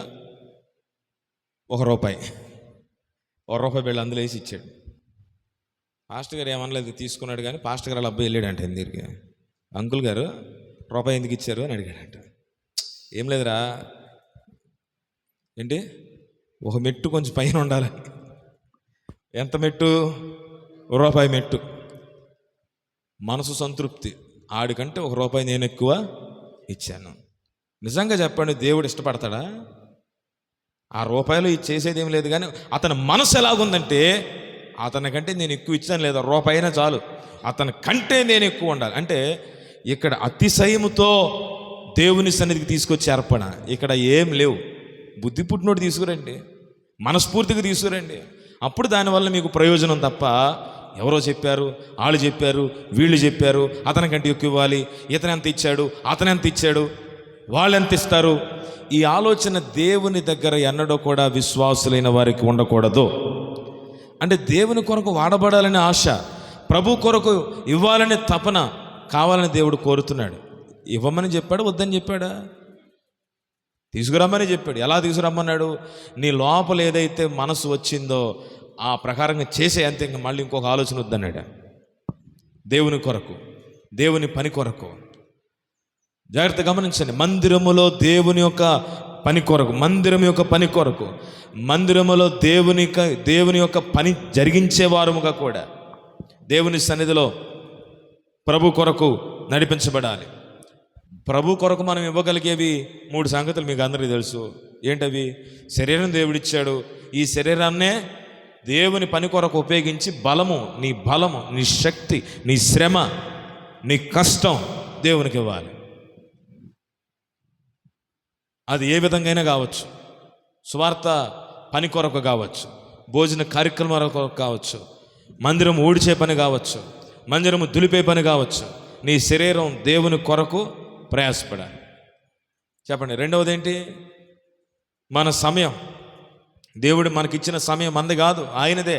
₹1 బిళ్ళ అందులో వేసి ఇచ్చాడు. పాస్టర్ గారు ఏమనలేదు, తీసుకున్నాడు. కానీ పాస్టర్ గారు వాళ్ళ అబ్బాయి వెళ్ళాడంట ఎందుకు, అంకుల్ గారు రూపాయి ఎందుకు ఇచ్చారు అని అడిగాడంట. ఏం లేదురా, ఏంటి ఒక మెట్టు కొంచెం పైన ఉండాలి. ఎంత మెట్టు? ₹1 మెట్టు. మనసు సంతృప్తి. ఆడికంటే ₹1 నేను ఎక్కువ ఇచ్చాను. నిజంగా చెప్పండి, దేవుడు ఇష్టపడతాడా? ఆ రూపాయలు ఇది చేసేది ఏం లేదు, కానీ అతని మనసు ఎలాగుందంటే అతనికంటే నేను ఎక్కువ ఇచ్చాను, లేదా రూపాయి అయినా చాలు, అతని కంటే నేను ఎక్కువ ఉండాలి. అంటే ఇక్కడ అతిశయముతో దేవుని సన్నిధికి తీసుకొచ్చి అర్పణ. ఇక్కడ ఏం లేవు. బుద్ధి పుట్టినోడు తీసుకురండి, మనస్ఫూర్తిగా తీసుకురండి. అప్పుడు దానివల్ల మీకు ప్రయోజనం తప్ప ఎవరో చెప్పారు, వాళ్ళు చెప్పారు, వీళ్ళు చెప్పారు, అతనికంటే ఎక్కువ ఇవ్వాలి, ఇతను ఎంత ఇచ్చాడు, అతను ఎంత ఇచ్చాడు, వాళ్ళు ఎంత ఇస్తారు, ఈ ఆలోచన దేవుని దగ్గర ఎన్నడూ కూడా విశ్వాసులైన వారికి ఉండకూడదు. అంటే దేవుని కొరకు వాడబడాలని ఆశ, ప్రభు కొరకు ఇవ్వాలనే తపన కావాలని దేవుడు కోరుతున్నాడు. ఇవ్వమని చెప్పాడు, వద్దని చెప్పాడా? తీసుకురమ్మని చెప్పాడు. ఎలా తీసుకురమ్మన్నాడు? నీ లోపల ఏదైతే మనసు వచ్చిందో ఆ ప్రకారంగా చేసే, అంతే. ఇంకా మళ్ళీ ఇంకొక ఆలోచన వద్దన్నాడు. దేవుని కొరకు, దేవుని పని కొరకు. జాగ్రత్త గమనించండి. మందిరములో దేవుని యొక్క పని కొరకు, మందిరం యొక్క పని కొరకు, మందిరములో దేవుని యొక్క పని జరిగించేవారముగా కూడా దేవుని సన్నిధిలో ప్రభు కొరకు నడిపించబడాలి. ప్రభు కొరకు మనం ఇవ్వగలిగేవి 3 సంగతులు మీకు అందరికీ తెలుసు. ఏంటవి? శరీరం దేవుడిచ్చాడు. ఈ శరీరాన్నే దేవుని పని కొరకు ఉపయోగించి బలము, నీ శక్తి, నీ శ్రమ, నీ కష్టం దేవునికి ఇవ్వాలి. అది ఏ విధంగా అయినా కావచ్చు. సువార్త పని కొరకు కావచ్చు, భోజన కార్యక్రమాల కొరకు కావచ్చు, మందిరం ఊడ్చే పని కావచ్చు, మందిరము దులిపే పని కావచ్చు. నీ శరీరం దేవుని కొరకు ప్రయాసపడాలి. చెప్పండి. రెండవది ఏంటి? మన సమయం. దేవుడు మనకిచ్చిన సమయం మనది కాదు, ఆయనదే.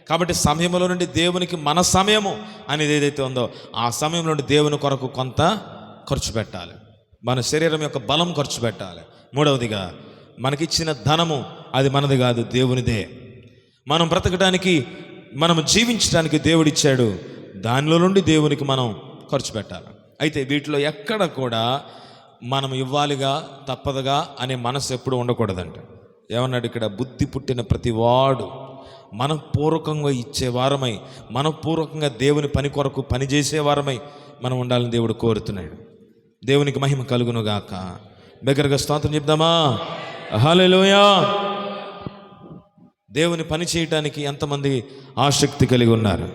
కాబట్టి సమయంలో నుండి దేవునికి మన సమయము అనేది ఏదైతే ఉందో ఆ సమయం నుండి దేవుని కొరకు కొంత ఖర్చు పెట్టాలి. మన శరీరం యొక్క బలం ఖర్చు పెట్టాలి. మూడవదిగా, మనకిచ్చిన ధనము అది మనది కాదు, దేవునిదే. మనం బ్రతకడానికి, మనం జీవించడానికి దేవుడిచ్చాడు. దానిలో నుండి దేవునికి మనం ఖర్చు పెట్టాలి. అయితే వీటిలో ఎక్కడ కూడా మనం ఇవ్వాలిగా, తప్పదుగా అనే మనసు ఎప్పుడు ఉండకూడదంట. ఏమన్నాడు ఇక్కడ? బుద్ధి పుట్టిన ప్రతివాడు మనపూర్వకంగా ఇచ్చేవారమై, మనపూర్వకంగా దేవుని పని కొరకు పనిచేసేవారమై మనం ఉండాలని దేవుడు కోరుతున్నాడు. దేవునికి మహిమ కలుగునుగాక. దగ్గరగా స్తోత్రం చెప్దామా? హల్లెలూయా. దేవుని పని చేయటానికి ఎంతమంది ఆసక్తి కలిగి ఉన్నారు?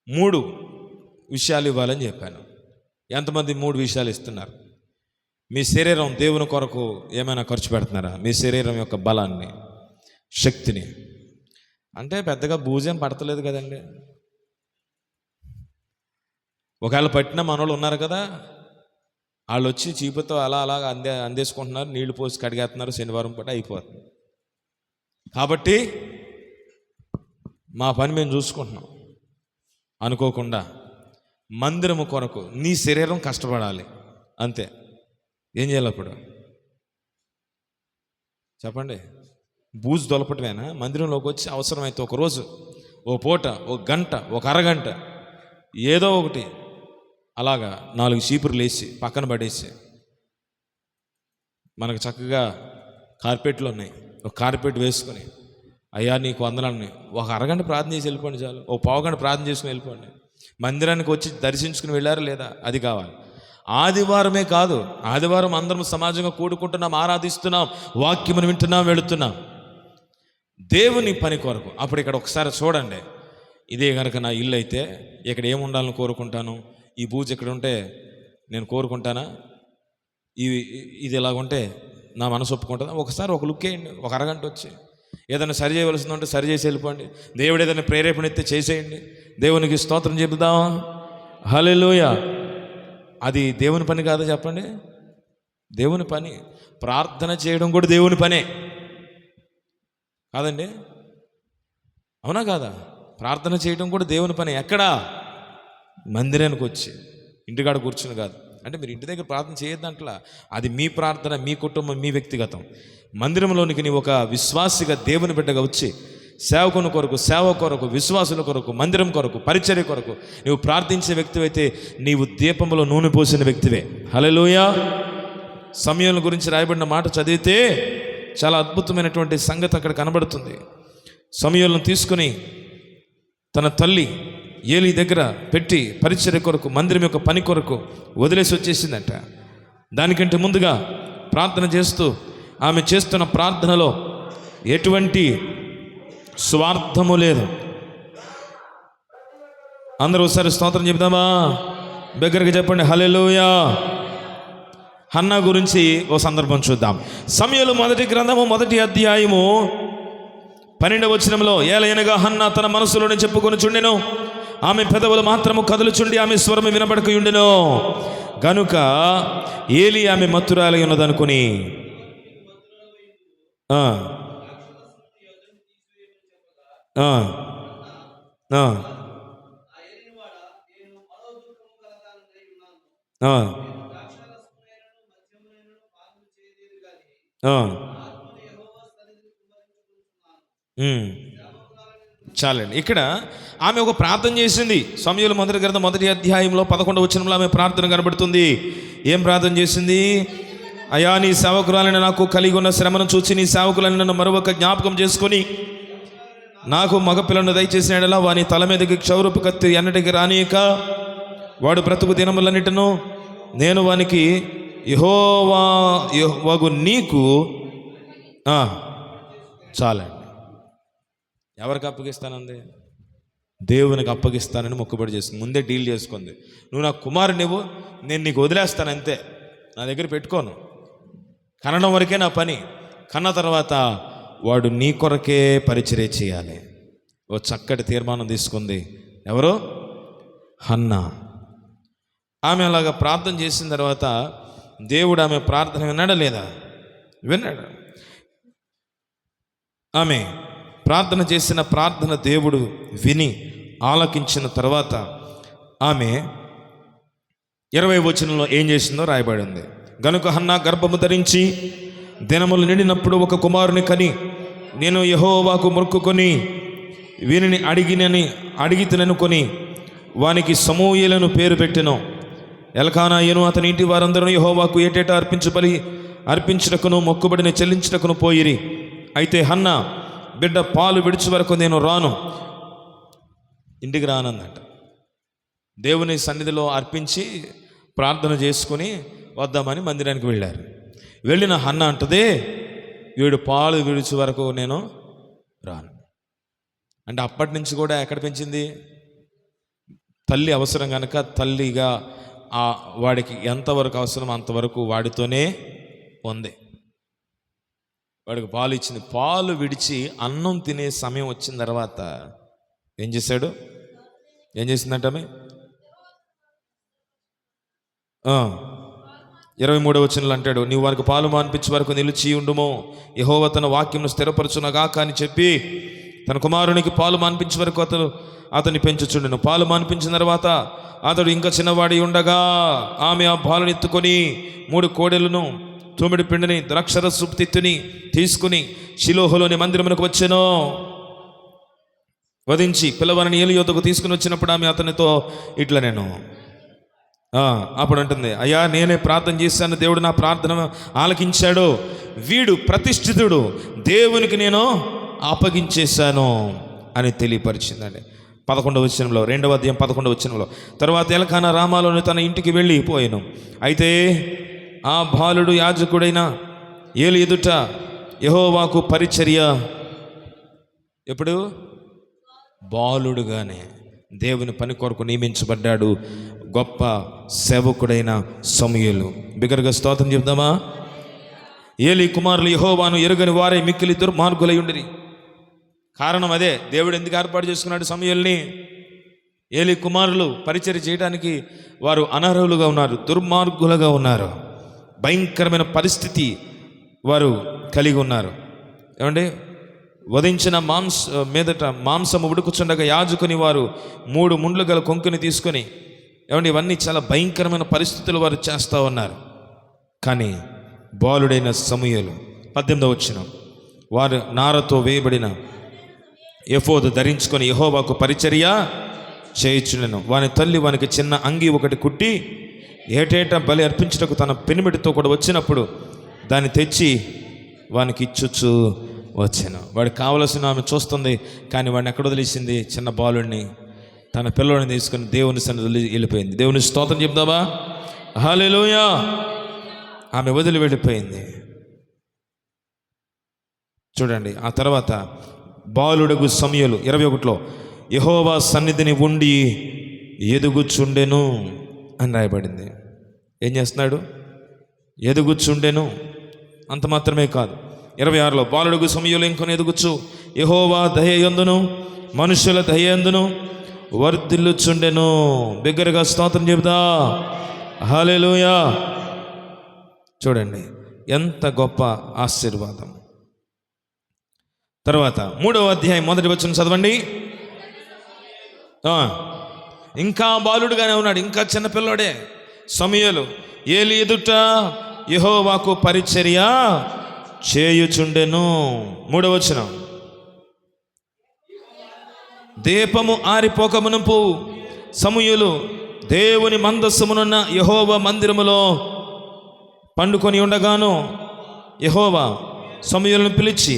3 విషయాలు ఇవ్వాలని చెప్పాను. ఎంతమంది 3 విషయాలు ఇస్తున్నారు? మీ శరీరం దేవుని కొరకు ఏమైనా ఖర్చు పెడుతున్నారా? మీ శరీరం యొక్క బలాన్ని, శక్తిని. అంటే పెద్దగా భూజం పడతలేదు కదండి. ఒకవేళ పట్టిన మనోళ్ళు ఉన్నారు కదా, వాళ్ళు వచ్చి చీపుతో అలా అందేసుకుంటున్నారు, నీళ్లు పోసి కడిగేస్తున్నారు, శనివారం పూట అయిపోతుంది. కాబట్టి మా పని మేము చూసుకుంటున్నాం అనుకోకుండా మందిరము కొరకు నీ శరీరం కష్టపడాలి, అంతే. ఏం చేయాలి అప్పుడు? చెప్పండి. బూజు దొలపటమేనా? మందిరంలోకి వచ్చి అవసరమైతే ఒక రోజు, ఓ పూట, ఒక గంట, ఒక అరగంట, ఏదో ఒకటి అలాగా 4 చీపుర్లు వేసి పక్కన పడేసి, మనకు చక్కగా కార్పెట్లు ఉన్నాయి, ఒక కార్పెట్ వేసుకొని, అయ్యా నీకు వందనాన్ని, ఒక అరగంట ప్రార్థన చేసి వెళ్ళిపోండి చాలు. ఓ పావుగంట ప్రార్థన చేసుకుని వెళ్ళిపోండి. మందిరానికి వచ్చి దర్శించుకుని వెళ్ళారా లేదా? అది కావాలి. ఆదివారమే కాదు, ఆదివారం అందరం సమాజంగా కూడుకుంటున్నాం, ఆరాధిస్తున్నాం, వాక్యమును వింటున్నాం, వెళుతున్నాం దేవుని పని కొరకు. అప్పుడు ఇక్కడ ఒకసారి చూడండి. ఇదే కనుక నా ఇల్లు అయితే ఇక్కడ ఏముండాలని కోరుకుంటాను? ఈ బూజు ఇక్కడ ఉంటే నేను కోరుకుంటానా? ఇది ఇలాగుంటే నా మనసు ఒప్పుకుంటుందా? ఒకసారి ఒక లుక్ వేయండి, ఒక అరగంట వచ్చి ఏదైనా సరి చేయవలసింది ఉంటే సరి చేసి వెళ్ళిపోండి. దేవుడు ఏదైనా ప్రేరేపణ ఇస్తే చేసేయండి. దేవునికి స్తోత్రం చెబుదామా? హల్లెలూయా. అది దేవుని పని కాదా? చెప్పండి. దేవుని పని. ప్రార్థన చేయడం కూడా దేవుని పనే కాదండి? అవునా కాదా? ప్రార్థన చేయడం కూడా దేవుని పని. ఎక్కడా? మందిరానికి వచ్చి, ఇంటికాడ కూర్చుని కాదు. అంటే మీరు ఇంటి దగ్గర ప్రార్థన చేయొద్దంటలా, అది మీ ప్రార్థన, మీ కుటుంబం, మీ వ్యక్తిగతం. మందిరంలోనికి నీవు ఒక విశ్వాసిగా, దేవుని బిడ్డగా వచ్చి సేవకుని కొరకు, సేవ కొరకు, విశ్వాసుల కొరకు, మందిరం కొరకు, పరిచర్య కొరకు నీవు ప్రార్థించే వ్యక్తివైతే నీవు దీపంలో నూనె పోసిన వ్యక్తివే. హల్లెలూయా. సమయం గురించి రాయబడిన మాట చదివితే చాలా అద్భుతమైనటువంటి సంగతి అక్కడ కనబడుతుంది. సమయంలో తీసుకుని తన తల్లి ఏలీ దగ్గర పెట్టి పరిచర్య కొరకు, మందిరం యొక్క పని కొరకు వదిలేసి వచ్చేసిందంట. దానికంటే ముందుగా ప్రార్థన చేస్తూ ఆమె చేస్తున్న ప్రార్థనలో ఎటువంటి స్వార్థము లేదు. అందరూ ఒకసారి స్తోత్రం చెప్దామా? దగ్గరగా చెప్పండి హల్లెలూయా. హన్నా గురించి ఓ సందర్భం చూద్దాం. సమూయేలు మొదటి గ్రంథము 1వ అధ్యాయము 12వ వచనంలో, ఏలయనగా హన్నా తన మనసులోనే చెప్పుకొని చుండెను, ఆమె పెదవులు మాత్రము కదులుచుండి ఆమె స్వరము వినబడకయుండెను గనుక ఏలీ ఆమె మత్తురాలై ఉన్నదనుకుని చాలండి. ఇక్కడ ఆమె ఒక ప్రార్థన చేసింది. సమూయేలు మొదటి గ్రంథం 1వ అధ్యాయంలో 11వ వచనంలో ఆమె ప్రార్థన కనబడుతుంది. ఏం ప్రార్థన చేసింది? అయా, నీ సేవకురాలని నాకు కలిగి ఉన్న శ్రమను చూచి నీ సేవకులని నన్ను మరొక జ్ఞాపకం చేసుకొని నాకు మగపిల్లను దయచేసిన ఎడల వాని తల మీదకి క్షౌరపు కత్తి ఎన్నటికి రానియక వాడు బ్రతుకు దినములన్నిటను నేను వానికి యెహోవాగు నీకు చాలండి. ఎవరికి అప్పగిస్తానంది? దేవునికి అప్పగిస్తానని మొక్కుబడి చేసింది. ముందే డీల్ చేసుకుంది. నువ్వు నాకు కుమారుడు, నువ్వు నేను నీకు వదిలేస్తాను అంతే, నా దగ్గర పెట్టుకోను, కనడం వరకే నా పని, కన్న తర్వాత వాడు నీ కొరకే పరిచర్య చేయాలి. ఓ చక్కటి తీర్మానం తీసుకుంది. ఎవరు? హన్నా. ఆమె అలాగా ప్రార్థన చేసిన తర్వాత దేవుడు ఆమె ప్రార్థన విన్నాడా లేదా? విన్నాడు. ఆమె ప్రార్థన చేసిన ప్రార్థన దేవుడు విని ఆలకించిన తర్వాత ఆమె 20వ వచనంలో ఏం చేసిందో రాయబడి ఉంది. గనుక హన్నా గర్భము ధరించి దినములు నిండినప్పుడు ఒక కుమారుని కని నేను యెహోవాకు మొక్కుకొని వీనిని అడిగితిననుకొని వానికి సమూయేలును పేరు పెట్టెను. ఎల్కానా అతని ఇంటి వారందరూ యెహోవాకు ఏటేటా అర్పించుటకును మొక్కుబడిని చెల్లించుటకును పోయిరి. అయితే హన్నా, బిడ్డ పాలు విడిచి వరకు నేను రాను, ఇంటికి రానన్నట. దేవుని సన్నిధిలో అర్పించి ప్రార్థన చేసుకుని వద్దామని మందిరానికి వెళ్ళారు. వెళ్ళిన హన్నా అంటదే, వీడు పాలు విడిచి వరకు నేను రాను. అంటే అప్పటి నుంచి కూడా ఎక్కడ పెంచింది? తల్లి అవసరం కనుక తల్లిగా వాడికి ఎంతవరకు అవసరం అంతవరకు వాడితోనే ఉంది. వాడికి పాలు ఇచ్చింది. పాలు విడిచి అన్నం తినే సమయం వచ్చిన తర్వాత ఏం చేశాడు? ఏం చేసిందంటే ఆమె 23వ వచనంలో అంటాడు, నీవు వారికి పాలు మాన్పించే వరకు నిలిచి ఉండుమో, యెహోవా తన వాక్యమును స్థిరపరచునగాక అని చెప్పి తన కుమారునికి పాలు మాన్పించే వరకు అతన్ని పెంచుచుండెను. పాలు మాన్పించిన తర్వాత అతడు ఇంకా చిన్నవాడి ఉండగా ఆమె ఆ పాలను ఎత్తుకొని 3 కోడెలను, 9 పిండిని, ద్రాక్షరసపు తిత్తిని తీసుకుని షిలోహులోని మందిరమునకు వచ్చెను. వధించి పిల్లవారిని ఏలి యొద్దకు తీసుకుని వచ్చినప్పుడు ఆమె అతనితో ఇట్లా నేను అప్పుడు అంటుంది, అయ్యా నేనే ప్రార్థన చేశాను, దేవుడు నా ప్రార్థన ఆలకించాడు, వీడు ప్రతిష్ఠితుడు, దేవునికి నేను అప్పగించేశాను అని తెలియపరిచిందండి. 11వ వచనంలో, 2వ అధ్యాయం 11వ వచనంలో, తర్వాత ఎల్కానా రామాలోని తన ఇంటికి వెళ్ళిపోయాను. అయితే ఆ బాలుడు యాజకుడైన ఏలి ఎదుట యెహోవాకు పరిచర్య ఎప్పుడు? బాలుడుగానే దేవుని పని కొరకు నియమించబడ్డాడు. గొప్ప సేవకుడైన సమూయేలు. బిగ్గరగా స్తోత్రం చెప్దామా? ఏలి కుమారులు యెహోవాను ఎరుగని వారే మిక్కిలి దుర్మార్గులై ఉండిరి. కారణం అదే. దేవుడు ఎందుకు ఏర్పాటు చేసుకున్నాడు సమూయేలుని? ఏలి కుమారులు పరిచర్య చేయడానికి వారు అనర్హులుగా ఉన్నారు, దుర్మార్గులుగా ఉన్నారు, భయంకరమైన పరిస్థితి వారు కలిగి ఉన్నారు. ఏమండి? వధించిన మాంసము ఉడుకుచుండగా యాజకుని వారు 3 ముండ్లు గల కొంకుని తీసుకొని, ఏమండి, ఇవన్నీ చాలా భయంకరమైన పరిస్థితులు వారు చేస్తూ ఉన్నారు. కానీ బాలుడైన సమూయేలు 18వ వచనం, వారు నారతో వేయబడిన ఎఫోదు ధరించుకొని యెహోవాకు పరిచర్య చేయుచుండెను. వాని తల్లి వానికి చిన్న అంగి ఒకటి కుట్టి ఏటేటా బలి అర్పించుటకు తన పెనిమిటితో కూడా వచ్చినప్పుడు దాన్ని తెచ్చి వానికి ఇచ్చుచు వచ్చాను. వాడికి కావలసిన ఆమె చూస్తుంది, కానీ వాడిని ఎక్కడ వదిలేసింది? చిన్న బాలుడిని తన పిల్లోడిని తీసుకుని దేవుని సన్నిధిలో వెళ్ళిపోయింది. దేవుని స్తోత్రం చెప్దామా? హల్లెలూయా. ఆమె వదిలి వెళ్ళిపోయింది. చూడండి, ఆ తర్వాత బాలుడగు సమూయేలు 21లో యెహోవా సన్నిధిని ఉండి ఎదుగుచుండెను అని రాయబడింది. ఏం చేస్తున్నాడు? ఎదుగుచుండెను. అంత మాత్రమే కాదు, 26లో బాలుడగు సమూయేలు ఇంకొని ఎదుగుచు యెహోవా దయయందును మనుషుల దయయందును వర్ధిల్లుచుండెను. బిగ్గరగా స్తోత్రం చెబుదా? హల్లెలూయా. చూడండి ఎంత గొప్ప ఆశీర్వాదం. తర్వాత 3వ అధ్యాయం 1వ వచనం చదవండి. ఇంకా బాలుడుగానే ఉన్నాడు, ఇంకా చిన్నపిల్లాడే సమూయేలు. ఏలి ఎదుట యెహోవాకు పరిచర్య చేయుచుండెను. 3వ వచనం, దీపము ఆరిపోకమునుపు సమూయేలు దేవుని మందస్సమునున్న యెహోవా మందిరములో పండుకొని ఉండగాను యెహోవా సమూయేలును పిలిచి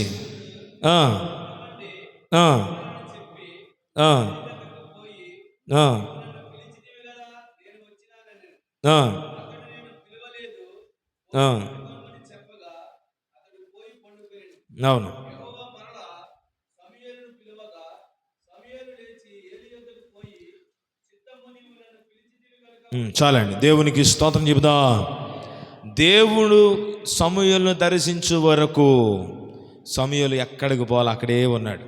అవును. చాలండి, దేవునికి స్తోత్రం చెబుదా. దేవుడు సమూయేలును దర్శించు వరకు సమూయేలు ఎక్కడికి పోవాలి, అక్కడే ఉన్నాడు.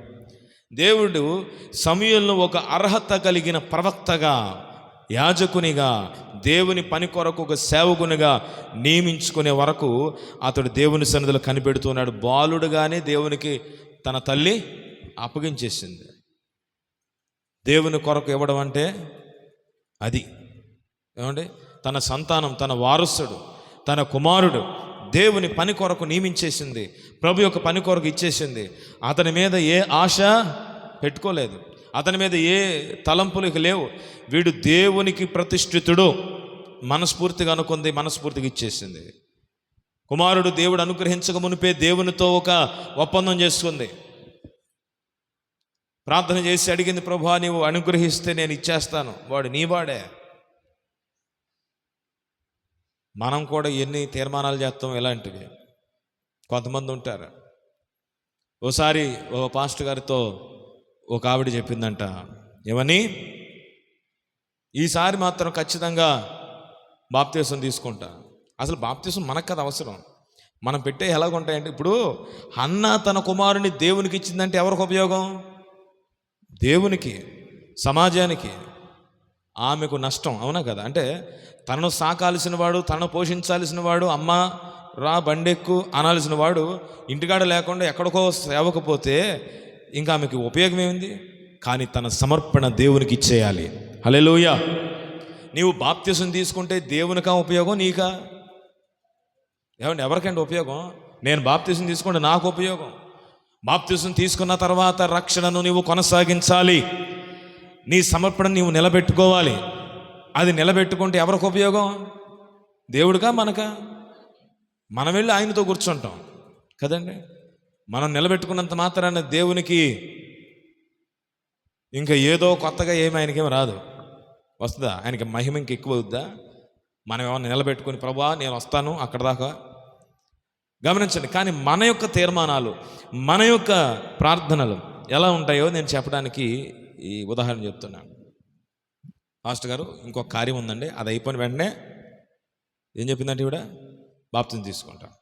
దేవుడు సమూయేలును ఒక అర్హత కలిగిన ప్రవక్తగా, యాజకునిగా, దేవుని పని కొరకు ఒక సేవకునిగా నియమించుకునే వరకు అతడు దేవుని సన్నిధిలో కనిపెడుతున్నాడు. బాలుడుగానే దేవునికి తన తల్లి అప్పగించేసింది. దేవుని కొరకు ఇవ్వడం అంటే అది ఏమండి, తన సంతానం, తన వారసుడు, తన కుమారుడు దేవుని పని కొరకు నియమించేసింది. ప్రభు యొక్క పని కొరకు ఇచ్చేసింది. అతని మీద ఏ ఆశ పెట్టుకోలేదు, అతని మీద ఏ తలంపులకు లేవు. వీడు దేవునికి ప్రతిష్ఠితుడు, మనస్ఫూర్తిగా అనుకుంది, మనస్ఫూర్తిగా ఇచ్చేసింది. కుమారుడు దేవుడు అనుగ్రహించక మునిపే దేవునితో ఒక ఒప్పందం చేసుకుంది. ప్రార్థన చేసి అడిగింది, ప్రభువా నీవు అనుగ్రహిస్తే నేను ఇచ్చేస్తాను. వాడు నీవాడే. మనం కూడా ఎన్ని తీర్మానాలు చేస్తాం ఇలాంటివి. కొంతమంది ఉంటారు. ఓసారి ఒక పాస్టర్ గారితో ఒక ఆవిడ చెప్పిందంట, ఏమని, ఈసారి మాత్రం ఖచ్చితంగా బాప్తీసం తీసుకుంటా. అసలు బాప్తీసం మనకు కదా అవసరం, మనం పెట్టే ఎలాగుంటాయంటే, ఇప్పుడు హన్నా తన కుమారుని దేవునికి ఇచ్చిందంటే ఎవరికి ఉపయోగం? దేవునికి, సమాజానికి. ఆమెకు నష్టం, అవునా కదా? అంటే తనను సాకాల్సిన వాడు, తనను పోషించాల్సిన వాడు, అమ్మ రా బండెక్కు అనాల్సిన వాడు ఇంటికాడ లేకుండా ఎక్కడికో సేవకపోతే ఇంకా ఆమెకి ఉపయోగం ఏమింది? కానీ తన సమర్పణ దేవునికి ఇచ్చేయాలి. హల్లెలూయా. నీవు బాప్తీసం తీసుకుంటే దేవునికా ఉపయోగం, నీకా? ఏమండి, ఎవరికంటే ఉపయోగం? నేను బాప్తీసం తీసుకుంటే నాకు ఉపయోగం. బాప్తీసం తీసుకున్న తర్వాత రక్షణను నీవు కొనసాగించాలి. నీ సమర్పణ నీవు నిలబెట్టుకోవాలి. అది నిలబెట్టుకుంటే ఎవరికి ఉపయోగం? దేవుడికా మనకా? మనం వెళ్ళి ఆయనతో కూర్చుంటాం కదండి. మనం నిలబెట్టుకున్నంత మాత్రాన దేవునికి ఇంకా ఏదో కొత్తగా ఆయనకేం రాదు. వస్తుందా? ఆయనకి మహిమ ఇంక ఎక్కువ అవుద్దా? మనం ఏమన్నా నిలబెట్టుకుని ప్రభువా నేను వస్తాను అక్కడ దాకా, గమనించండి. కానీ మన యొక్క తీర్మానాలు, మన యొక్క ప్రార్థనలు ఎలా ఉంటాయో నేను చెప్పడానికి ఈ ఉదాహరణ చెప్తున్నాను. మాస్టర్ గారు ఇంకొక కార్యం ఉందండి, అది అయిపోయిన వెంటనే ఏం చెప్పిందంటే ఈవిడ, బాప్తిసం తీసుకుంటాం.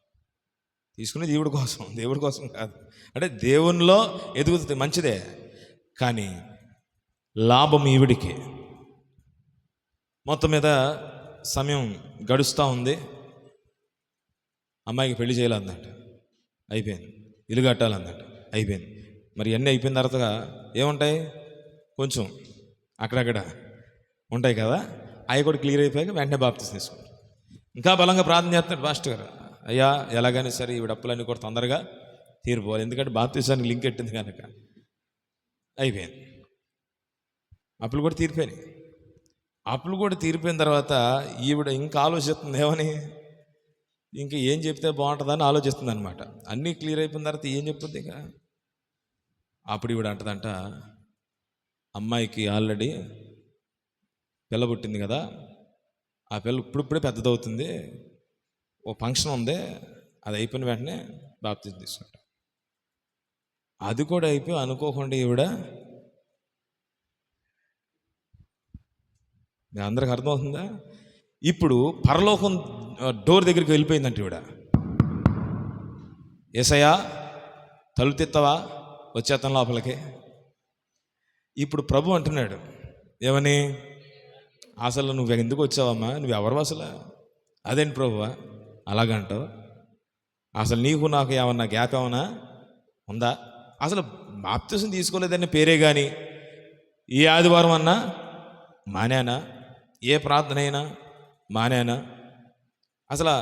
తీసుకునే దేవుడి కోసం కాదు. అంటే దేవునిలో ఎదుగుతుంది, మంచిదే. కానీ లాభం ఈవిడికి. మొత్తం మీద సమయం గడుస్తూ ఉంది. అమ్మాయికి పెళ్లి చేయాలందంట, అయిపోయింది. ఇల్లు కట్టాలందంట, అయిపోయింది. మరి అన్నీ అయిపోయిన తర్వాత ఏముంటాయి? కొంచెం అక్కడక్కడ ఉంటాయి కదా, అవి కూడా క్లియర్ అయిపోయాక వెంటనే బాప్తిసం తీసుకుంటాం. ఇంకా బలంగా ప్రార్థన చేస్తున్నాడు పాస్టర్ గారు, అయ్యా ఎలాగైనా సరే ఈవిడ అప్పులన్నీ కూడా తొందరగా తీరిపోవాలి, ఎందుకంటే బాప్తిసానికి లింక్ పెట్టింది కనుక. అయిపోయింది, అప్పులు కూడా తీరిపోయినాయి. అప్పులు కూడా తీరిపోయిన తర్వాత ఈవిడ ఇంకా ఆలోచిస్తుంది, ఏమని, ఇంకా ఏం చెప్తే బాగుంటుందని ఆలోచిస్తుంది అనమాట. అన్నీ క్లియర్ అయిపోయిన తర్వాత ఏం చెప్తుంది ఇంకా? అప్పుడు ఈవిడ అంటదంట, అమ్మాయికి ఆల్రెడీ పిల్ల పుట్టింది కదా, ఆ పిల్ల ఇప్పుడిప్పుడే పెద్దదవుతుంది, ఓ ఫంక్షన్ ఉంది, అది అయిపోయిన వెంటనే బాప్తిజం తీసుకుంటాం. అది కూడా అయిపోయి అనుకోకుండా ఈవిడ, మీ అందరికి అర్థమవుతుందా? ఇప్పుడు పరలోకం డోర్ దగ్గరికి వెళ్ళిపోయిందంట ఈవిడ. యేసయ్యా తలుపు తిత్తవా, వచ్చేస్తాను లోపలికి. ఇప్పుడు ప్రభు అంటున్నాడు ఏమని, అసలు నువ్వు ఎందుకు వచ్చావమ్మా, నువ్వు ఎవరు అసలు? అదేంటి ప్రభువా అలాగంటావు? అసలు నీకు నాకు ఏమన్నా గ్యాప్ ఏమన్నా ఉందా? అసలు బాప్తిసం తీసుకోలేదని పేరే కానీ ఏ ఆదివారం అన్నా మానేనా, ఏ ప్రార్థన అయినా మానేనా? అసలు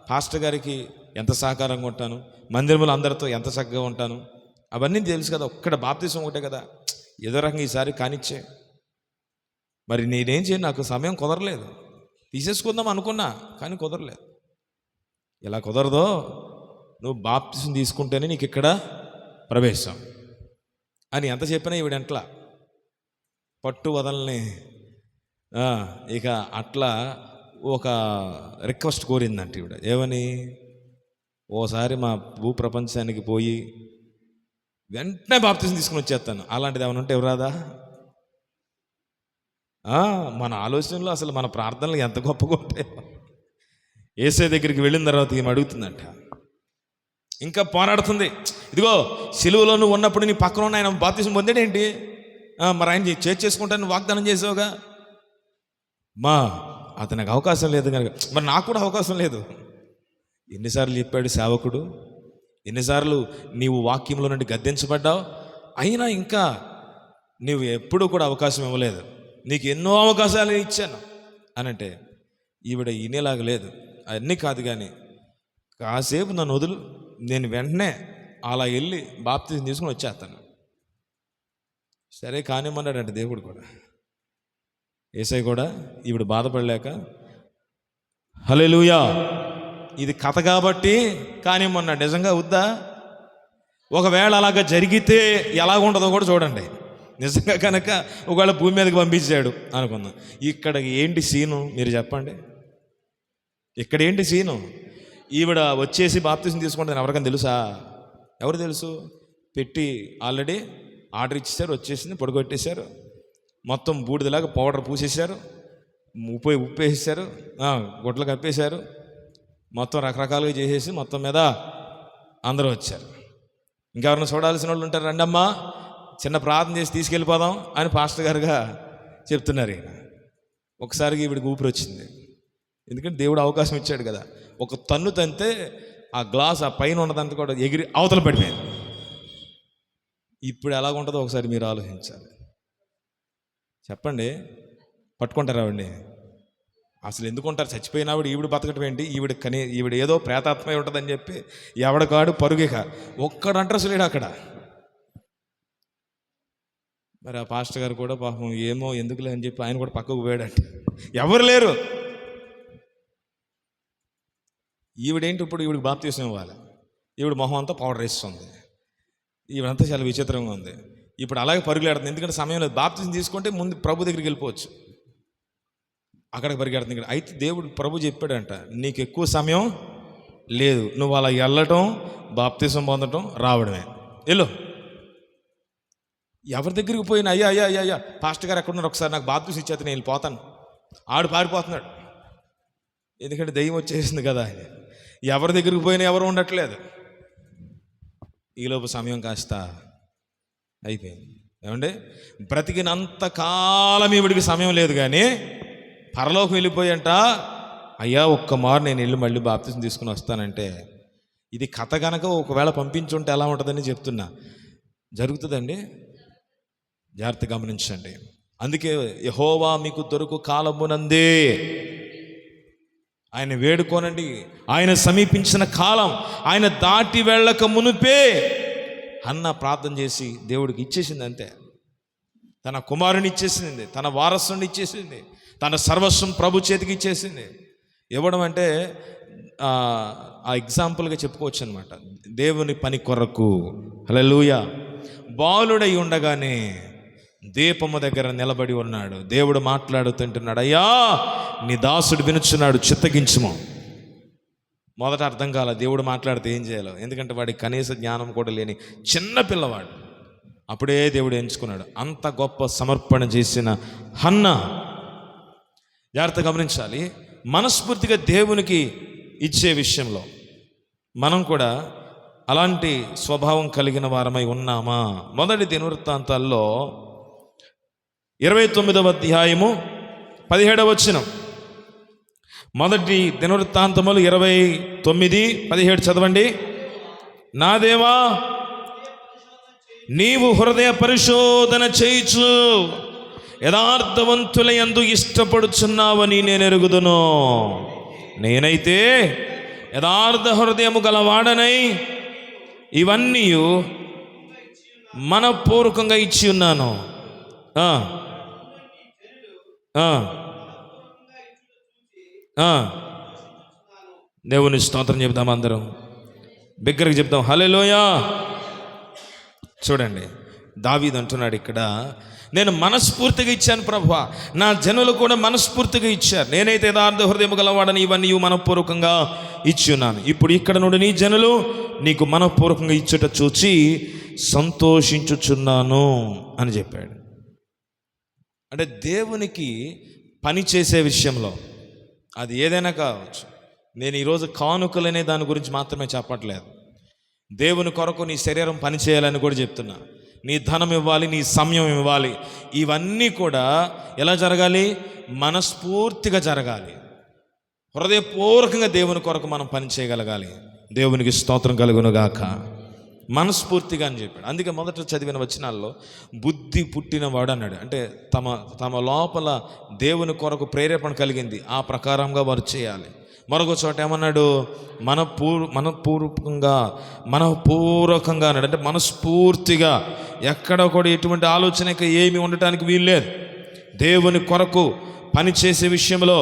పాస్టర్ గారికి ఎంత సహకారంగా ఉంటాను, మందిరంలో అందరితో ఎంత చక్కగా ఉంటాను, అవన్నీ తెలుసు కదా. ఒక్కడ బాప్తిసం ఒకటే కదా. ఏదో రకంగా ఈసారి కానిచ్చే. మరి నేనేం చేయను, నాకు సమయం కుదరలేదు. తీసేసుకుందాం అనుకున్నా కానీ కుదరలేదు. ఇలా కుదరదో, నువ్వు బాప్తిసం తీసుకుంటేనే నీకు ఇక్కడ ప్రవేశం అని ఎంత చెప్పినా ఈవిడెంట్లా పట్టు వదలని ఇక అట్లా ఒక రిక్వెస్ట్ కోరిందంట ఈవిడ. ఏమని, ఓసారి మా భూప్రపంచానికి పోయి వెంటనే బాప్తిసం తీసుకుని వచ్చేస్తాను. అలాంటిది ఏమైనా ఉంటే ఎవరాదా? మన ఆలోచనలో అసలు మన ప్రార్థనలు ఎంత గొప్పగా ఉంటాయో. యేసయ్య దగ్గరికి వెళ్ళిన తర్వాత ఈమె అడుగుతుందంట, ఇంకా పోరాడుతుంది. ఇదిగో సిలువలో నువ్వు ఉన్నప్పుడు నీ పక్కన ఉన్న ఆయన బాప్తిసం పొందాడేంటి, మరి ఆయన చేసుకుంటాను వాగ్దానం చేసావుగా. అతనికి అవకాశం లేదు కనుక మరి నాకు కూడా అవకాశం లేదు. ఎన్నిసార్లు చెప్పాడు సేవకుడు, ఎన్నిసార్లు నీవు వాక్యంలో నుండి గద్దించబడ్డావు, అయినా ఇంకా నీవు ఎప్పుడూ కూడా అవకాశం ఇవ్వలేదు. నీకు ఎన్నో అవకాశాలు ఇచ్చాను అని అంటే ఈవిడ ఈనేలాగా లేదు. అన్నీ కాదు కానీ కాసేపు నన్ను వదులు, నేను వెంటనే అలా వెళ్ళి బాప్తిజం తీసుకుని వచ్చేస్తాను. సరే కానిమ్మన్నాడంట దేవుడు కూడా. యేసయ్య కూడా ఈవిడ బాధపడలేక హల్లెలూయా, ఇది కథ కాబట్టి కానిమ్మన్నాడు. నిజంగా వద్దా? ఒకవేళ అలాగా జరిగితే ఎలా ఉండదో కూడా చూడండి. నిజంగా కనుక ఒకవేళ భూమి మీదకి పంపించాడు అనుకుందాం, ఇక్కడ ఏంటి సీను మీరు చెప్పండి? ఇక్కడ ఏంటి సీను? ఈవిడ వచ్చేసి బాప్తిసం తీసుకుంటాను ఎవరికైనా తెలుసా? ఎవరు తెలుసు? పెట్టి ఆల్రెడీ ఆర్డర్ ఇచ్చేసారు, వచ్చేసింది, పొడిగొట్టేశారు, మొత్తం బూడిదలాగా పౌడర్ పూసేశారు, ఉప్పు వేసేసారు, గుడ్లు కప్పేశారు, మొత్తం రకరకాలుగా చేసేసి మొత్తం మీద అందరూ వచ్చారు. ఇంకెవరిని చూడాల్సిన వాళ్ళు ఉంటారు, రండమ్మా చిన్న ప్రార్థన చేసి తీసుకెళ్ళిపోదాం అని పాస్టర్ గారుగా చెప్తున్నారు. ఈయన ఒకసారిగా ఈవిడికి ఊపిరి వచ్చింది. ఎందుకంటే దేవుడు అవకాశం ఇచ్చాడు కదా. ఒక తన్ను తంతే ఆ గ్లాస్ ఆ పైన ఉన్నదంతా కూడా ఎగిరి అవతల పడిపోయింది. ఇప్పుడు ఎలాగుంటుందో ఒకసారి మీరు ఆలోచించాలి. చెప్పండి, పట్టుకుంటారా ఆవిడ్ని? అసలు ఎందుకుంటారు? చచ్చిపోయినావిడ ఈవిడ బతకటం ఏంటి? ఈవిడ ఏదో ప్రేతాత్మై ఉంటుందని చెప్పి ఎవడకాడు పరుగిక ఒక్కడు అంటారు లేడు అక్కడ. మరి ఆ పాస్టర్ గారు కూడా పాపం ఏమో ఎందుకులే అని చెప్పి ఆయన కూడా పక్కకు పోయాడంట. ఎవరు లేరు. ఈవిడేంటి ఇప్పుడు ఈవిడికి బాప్తిసం ఇవ్వాలి, ఈవిడ మొహం అంతా పౌడర్ వేస్తుంది, ఈవిడంతా చాలా విచిత్రంగా ఉంది. ఇప్పుడు అలాగే పరుగులాడుతుంది, ఎందుకంటే సమయం లేదు. బాప్తిసం తీసుకుంటే ముందు ప్రభు దగ్గరికి వెళ్ళిపోవచ్చు, అక్కడికి పరిగెడుతుంది. ఇక్కడ అయితే దేవుడు ప్రభు చెప్పాడంట, నీకు ఎక్కువ సమయం లేదు, నువ్వు అలా వెళ్ళటం, బాప్తిసం పొందటం, రావడమే. వెళ్ళు. ఎవరి దగ్గరికి పోయినా అయ్యా అయ్యా అయ్యా అయ్యా పాస్టర్ గారు ఎక్కడున్నారు, ఒకసారి నాకు బాప్తిసం ఇచ్చేత నేను వెళ్ళిపోతాను, ఆడు పారిపోతున్నాడు. ఎందుకంటే దయ్యం వచ్చేసింది కదా. ఎవరి దగ్గరికి పోయినా ఎవరు ఉండట్లేదు. ఈలోపు సమయం కాస్త అయిపోయింది. ఏమండి, బ్రతికినంత కాలం ఈవిడికి సమయం లేదు, కానీ పరలోకం వెళ్ళిపోయంట. అయ్యా ఒక్క మారు నేను వెళ్ళి మళ్ళీ బాప్తిసం తీసుకుని వస్తానంటే, ఇది కథ కనుక ఒకవేళ పంపించుంటే ఎలా ఉంటుందని చెప్తున్నా. జరుగుతుందండి, జాగ్రత్త గమనించండి. అందుకే యెహోవా మీకు దొరుకు కాలమునందే ఆయన వేడుకోనండి. ఆయన సమీపించిన కాలం, ఆయన దాటి వెళ్ళక మునుపే అన్న ప్రార్థన చేసి దేవుడికి ఇచ్చేసింది. అంతే, తన కుమారుని ఇచ్చేసింది, తన వారసుని ఇచ్చేసింది, తన సర్వస్వం ప్రభు చేతికి ఇచ్చేసింది. ఇవ్వడం అంటే ఆ ఎగ్జాంపుల్గా చెప్పుకోవచ్చు అనమాట. దేవుని పని కొరకు హల్లెలూయా. బాలుడై ఉండగానే దీపము దగ్గర నిలబడి ఉన్నాడు. దేవుడు మాట్లాడుతుంటున్నాడు, అయ్యా నీ దాసుడు వినుచున్నాడు, చిత్తగించుము. మొదట అర్థం కాల దేవుడు మాట్లాడితే ఏం చేయాలో, ఎందుకంటే వాడికి కనీస జ్ఞానం కూడా లేని చిన్న పిల్లవాడు. అప్పుడే దేవుడు ఎంచుకున్నాడు. అంత గొప్ప సమర్పణ చేసిన హన్నా. జాగ్రత్త గమనించాలి, మనస్ఫూర్తిగా దేవునికి ఇచ్చే విషయంలో మనం కూడా అలాంటి స్వభావం కలిగిన వారమై ఉన్నామా? మొదటి దినవృత్తాంతాల్లో 29వ అధ్యాయము 17వ వచనం. మొదటి దినవృత్తాంతములు 29:17 చదవండి. నా దేవా, నీవు హృదయ పరిశోధన చేయుచు యథార్థవంతుల యందు ఇష్టపడుచున్నావని నేను ఎరుగుదును. నేనైతే యథార్థ హృదయము గలవాడనై ఇవన్నీ మనపూర్వకంగా ఇచ్చి ఉన్నాను. దేవుని స్తోత్రం చెప్దాం, అందరం బిగ్గరగా చెప్దాం హల్లెలూయా. చూడండి, దావీదు అంటున్నాడు ఇక్కడ, నేను మనస్ఫూర్తిగా ఇచ్చాను ప్రభువా, నా జనులు కూడా మనస్ఫూర్తిగా ఇచ్చారు. నేనైతే యథార్థ హృదయము గలవాడని ఇవన్నీ మనపూర్వకంగా ఇచ్చి ఉన్నాను. ఇప్పుడు ఇక్కడ నుండి నీ జనులు నీకు మనపూర్వకంగా ఇచ్చుట చూచి సంతోషించుచున్నాను అని చెప్పాడు. అంటే దేవునికి పని చేసే విషయంలో అది ఏదైనా కావచ్చు. నేను ఈరోజు కానుకలనే దాని గురించి మాత్రమే చెప్పట్లేదు. దేవుని కొరకు నీ శరీరం పని చేయాలని కూడా చెప్తున్నా. నీ ధనం ఇవ్వాలి, నీ సమయం ఇవ్వాలి. ఇవన్నీ కూడా ఎలా జరగాలి? మనస్ఫూర్తిగా జరగాలి. హృదయపూర్వకంగా దేవుని కొరకు మనం పని చేయగలగాలి. దేవునికి స్తోత్రం కలుగునుగాక. మనస్ఫూర్తిగా అని చెప్పాడు. అందుకే మొదట చదివిన వచనాల్లో బుద్ధి పుట్టినవాడు అన్నాడు. అంటే తమ లోపల దేవుని కొరకు ప్రేరేపణ కలిగింది, ఆ ప్రకారంగా వారు చేయాలి. మరొక చోట ఏమన్నాడు? మనపూర్వకంగా అన్నాడు. అంటే మనస్ఫూర్తిగా, ఎక్కడ కూడా ఎటువంటి ఆలోచనకి ఏమి ఉండటానికి వీల్లేదు. దేవుని కొరకు పని చేసే విషయంలో,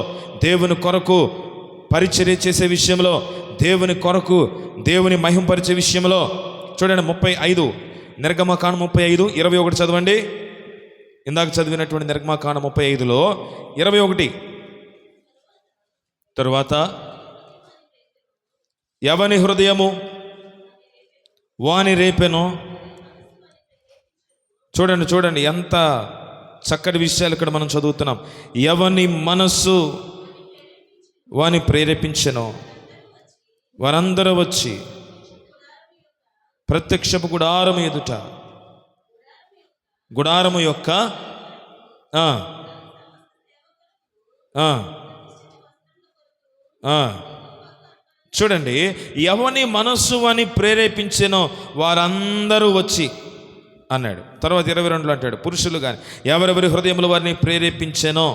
దేవుని కొరకు పరిచర్య చేసే విషయంలో, దేవుని కొరకు దేవుని మహింపరిచే విషయంలో. చూడండి 35 నిర్గమకాండం 35:21 చదవండి. ఇందాక చదివినటువంటి నిర్గమకాండం 35లో 21. తరువాత ఎవని హృదయము వాని రేపెను. చూడండి ఎంత చక్కటి విషయాలు ఇక్కడ మనం చదువుతున్నాం. ఎవని మనస్సు వాని ప్రేరేపించెనో వారందరూ వచ్చి ప్రత్యక్షపు గుడారము ఎదుట, గుడారము యొక్క చూడండి, ఎవని మనస్సు అని ప్రేరేపించెనో వారందరూ వచ్చి అన్నాడు. తర్వాత 22లో అంటాడు, పురుషులు కానీ ఎవరెవరి హృదయములు వారిని ప్రేరేపించెనో.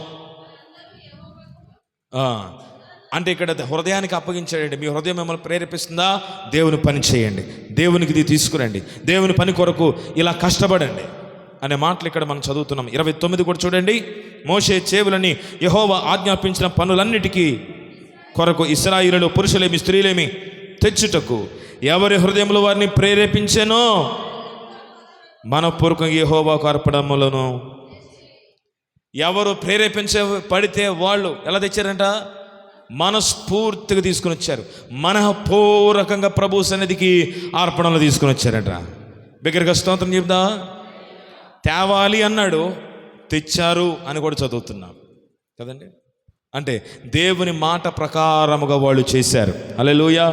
అంటే ఇక్కడ హృదయానికి అప్పగించాడండి. మీ హృదయం మిమ్మల్ని ప్రేరేపిస్తుందా? దేవుని పని చేయండి, దేవునికి ఇది తీసుకురండి, దేవుని పని కొరకు ఇలా కష్టపడండి అనే మాటలు ఇక్కడ మనం చదువుతున్నాం. 29 కూడా చూడండి. మోషే చెవులని యెహోవా ఆజ్ఞాపించిన పనులన్నిటికీ కొరకు ఇశ్రాయేలు పురుషులేమి స్త్రీలేమి తెచ్చుటకు ఎవరి హృదయంలో వారిని ప్రేరేపించెనో మనపూర్వకంగా యెహోవాకు అర్పణములను. ఎవరు పడితే వాళ్ళు ఎలా తెచ్చారంట? మనస్ఫూర్తిగా తీసుకుని వచ్చారు. మనఃపూర్వకంగా ప్రభు సన్నిధికి అర్పణలు తీసుకుని వచ్చారట. బిగ్గరగా స్తోత్రం చెప్దా. తేవాలి అన్నాడు, తెచ్చారు అని కూడా చదువుతున్నాం కదండి. అంటే దేవుని మాట ప్రకారముగా వాళ్ళు చేశారు. హల్లెలూయా.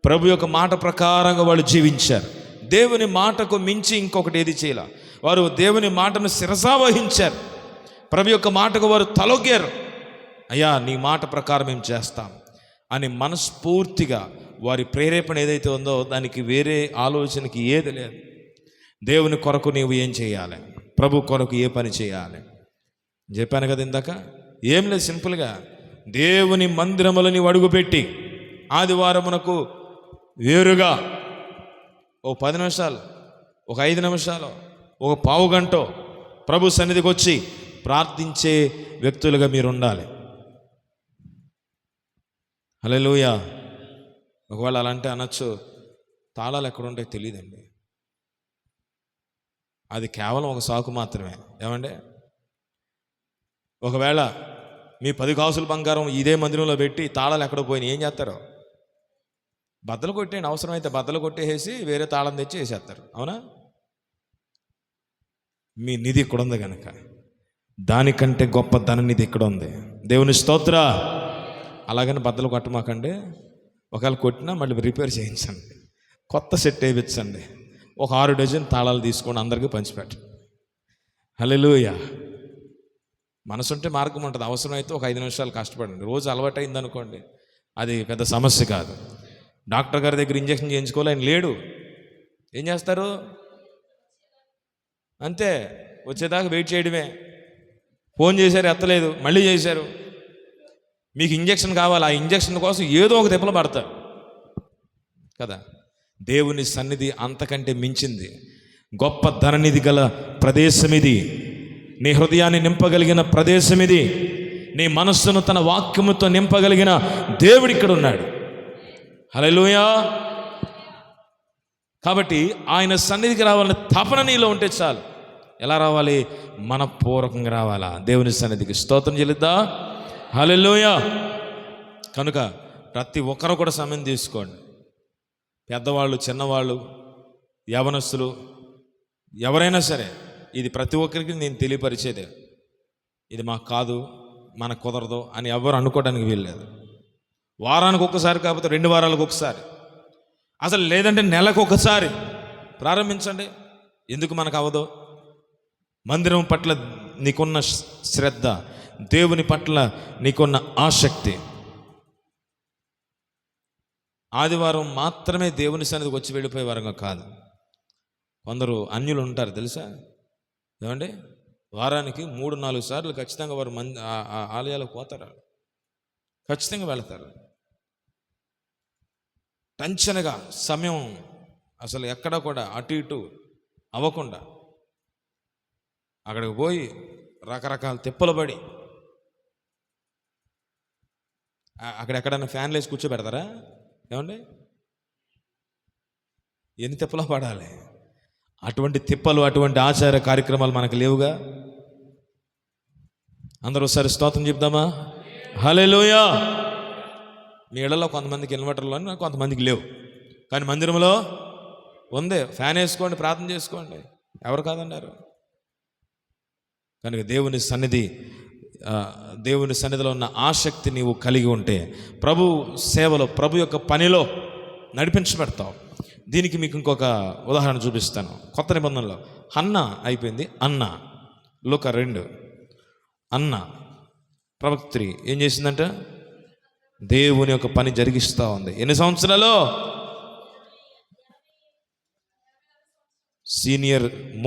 ప్రభు యొక్క మాట ప్రకారంగా వాళ్ళు జీవించారు. దేవుని మాటకు మించి ఇంకొకటి ఏది చేయాల. వారు దేవుని మాటను శిరసావహించారు. ప్రభు యొక్క మాటకు వారు తలొగ్గారు. అయ్యా నీ మాట ప్రకారం మేము చేస్తాం అని మనస్ఫూర్తిగా వారి ప్రేరేపణ ఏదైతే ఉందో దానికి వేరే ఆలోచనకి ఏది లేదు. దేవుని కొరకు నీవు ఏం చేయాలి, ప్రభు కొరకు ఏ పని చేయాలి చెప్పాను కదా ఇందాక. ఏం లేదు, సింపుల్గా దేవుని మందిరములో నీవు అడుగుపెట్టి ఆదివారమునకు వేరుగా ఓ 10 నిమిషాలు, ఒక 5 నిమిషాలు, ఒక పావు గంట ప్రభు సన్నిధికి వచ్చి ప్రార్థించే వ్యక్తులుగా మీరు ఉండాలి. హల్లెలూయా. ఒకవేళ అలాంటి అనొచ్చు, తాళాలు ఎక్కడ ఉంటాయో తెలియదండి. అది కేవలం ఒక సాకు మాత్రమే. ఏమండి, ఒకవేళ మీ 10 కాసుల బంగారం ఇదే మందిరంలో పెట్టి తాళాలు ఎక్కడో పోయినా ఏం చేస్తారు? బద్దలు కొట్టేయండి, అవసరమైతే బద్దలు కొట్టేసి వేరే తాళం తెచ్చి వేసేస్తారు. అవునా? మీ నిధి ఇక్కడ ఉంది కనుక, దానికంటే గొప్ప ధననిధి ఇక్కడ ఉంది. దేవుని స్తోత్ర. అలాగని బద్దలు కొట్టమాకండి. ఒకవేళ కొట్టినా మళ్ళీ రిపేర్ చేయించండి, కొత్త సెట్ వేయించండి. ఒక 6 డజన్ తాళాలు తీసుకొని అందరికీ పంచిపెట్టండి. హల్లెలూయా. మనసుంటే మార్గం ఉంటుంది. అవసరమైతే ఒక 5 నిమిషాలు కష్టపడండి. రోజు అలవాటైంది అనుకోండి, అది పెద్ద సమస్య కాదు. డాక్టర్ గారి దగ్గర ఇంజక్షన్ చేయించుకోవాలి, ఆయన లేడు, ఏం చేస్తారు? అంతే, వచ్చేదాకా వెయిట్ చేయడమే. ఫోన్ చేశారు, ఎత్తలేదు, మళ్ళీ చేశారు. మీకు ఇంజక్షన్ కావాలి, ఆ ఇంజక్షన్ కోసం ఏదో ఒక తిప్పలు పడతారు కదా. దేవుని సన్నిధి అంతకంటే మించింది. గొప్ప ధననిధి గల ప్రదేశం ఇది. నీ హృదయాన్ని నింపగలిగిన ప్రదేశం ఇది. నీ మనస్సును తన వాక్యముతో నింపగలిగిన దేవుడు ఇక్కడ ఉన్నాడు. హల్లెలూయా. కాబట్టి ఆయన సన్నిధికి రావాలని తపన నీలో ఉంటే చాలు. ఎలా రావాలి? మనపూర్వకంగా రావాలా? దేవుని సన్నిధికి స్తోత్రం చెల్లిద్దా. హల్లెలూయా. కనుక ప్రతి ఒక్కరు కూడా సమయం తీసుకోండి. పెద్దవాళ్ళు, చిన్నవాళ్ళు, యవనస్తులు, ఎవరైనా సరే, ఇది ప్రతి ఒక్కరికి నేను తెలియపరిచేదే. ఇది మాకు కాదు, మనకు కుదరదు అని ఎవరు అనుకోవడానికి వీల్లేదు. వారానికి ఒక్కసారి కాకపోతే 2 వారాలకు ఒకసారి, అసలు లేదంటే నెలకు ఒకసారి ప్రారంభించండి. ఎందుకు మనకు అవ్వదు? మందిరం పట్ల నీకున్న శ్రద్ధ, దేవుని పట్ల నీకున్న ఆసక్తి. ఆదివారం మాత్రమే దేవుని సన్నిధికి వచ్చి వెళ్ళిపోయే వారంగా కాదు. కొందరు అన్యులు ఉంటారు తెలుసా? ఏమండి, వారానికి 3-4 సార్లు ఖచ్చితంగా వారు ఆలయాలకు పోతారు, ఖచ్చితంగా వెళతారు. టెన్షన్గా సమయం అసలు ఎక్కడ కూడా అటు ఇటు అవ్వకుండా అక్కడికి పోయి రకరకాల తిప్పలు పడి, అక్కడెక్కడన్నా ఫ్యాన్లు వేసి కూర్చోబెడతారా? ఏమండి, ఎన్ని తిప్పలు పడాలి? అటువంటి తిప్పలు, అటువంటి ఆచార కార్యక్రమాలు మనకు లేవుగా. అందరూ ఒకసారి స్తోత్రం చెప్దామా? హల్లెలూయా. మీ ఇళ్లలో కొంతమందికి ఇన్వర్టర్లు అని, కొంతమందికి లేవు, కానీ మందిరంలో ఉంది. ఫ్యాన్ వేసుకోండి, ప్రార్థన చేసుకోండి, ఎవరు కాదన్నారు? కనుక దేవుని సన్నిధిలో ఉన్న ఆసక్తి నీవు కలిగి ఉంటే ప్రభు సేవలో, ప్రభు యొక్క పనిలో నడిపించబడతావు. దీనికి మీకు ఇంకొక ఉదాహరణ చూపిస్తాను. కొత్త నిబంధనలో హన్నా అయిపోయింది, అన్న. లూకా 2. అన్న ప్రవక్త్రి ఏం చేసిందంట? దేవుని యొక్క పని జరిగిస్తూ ఉంది. ఎన్ని సంవత్సరాలు?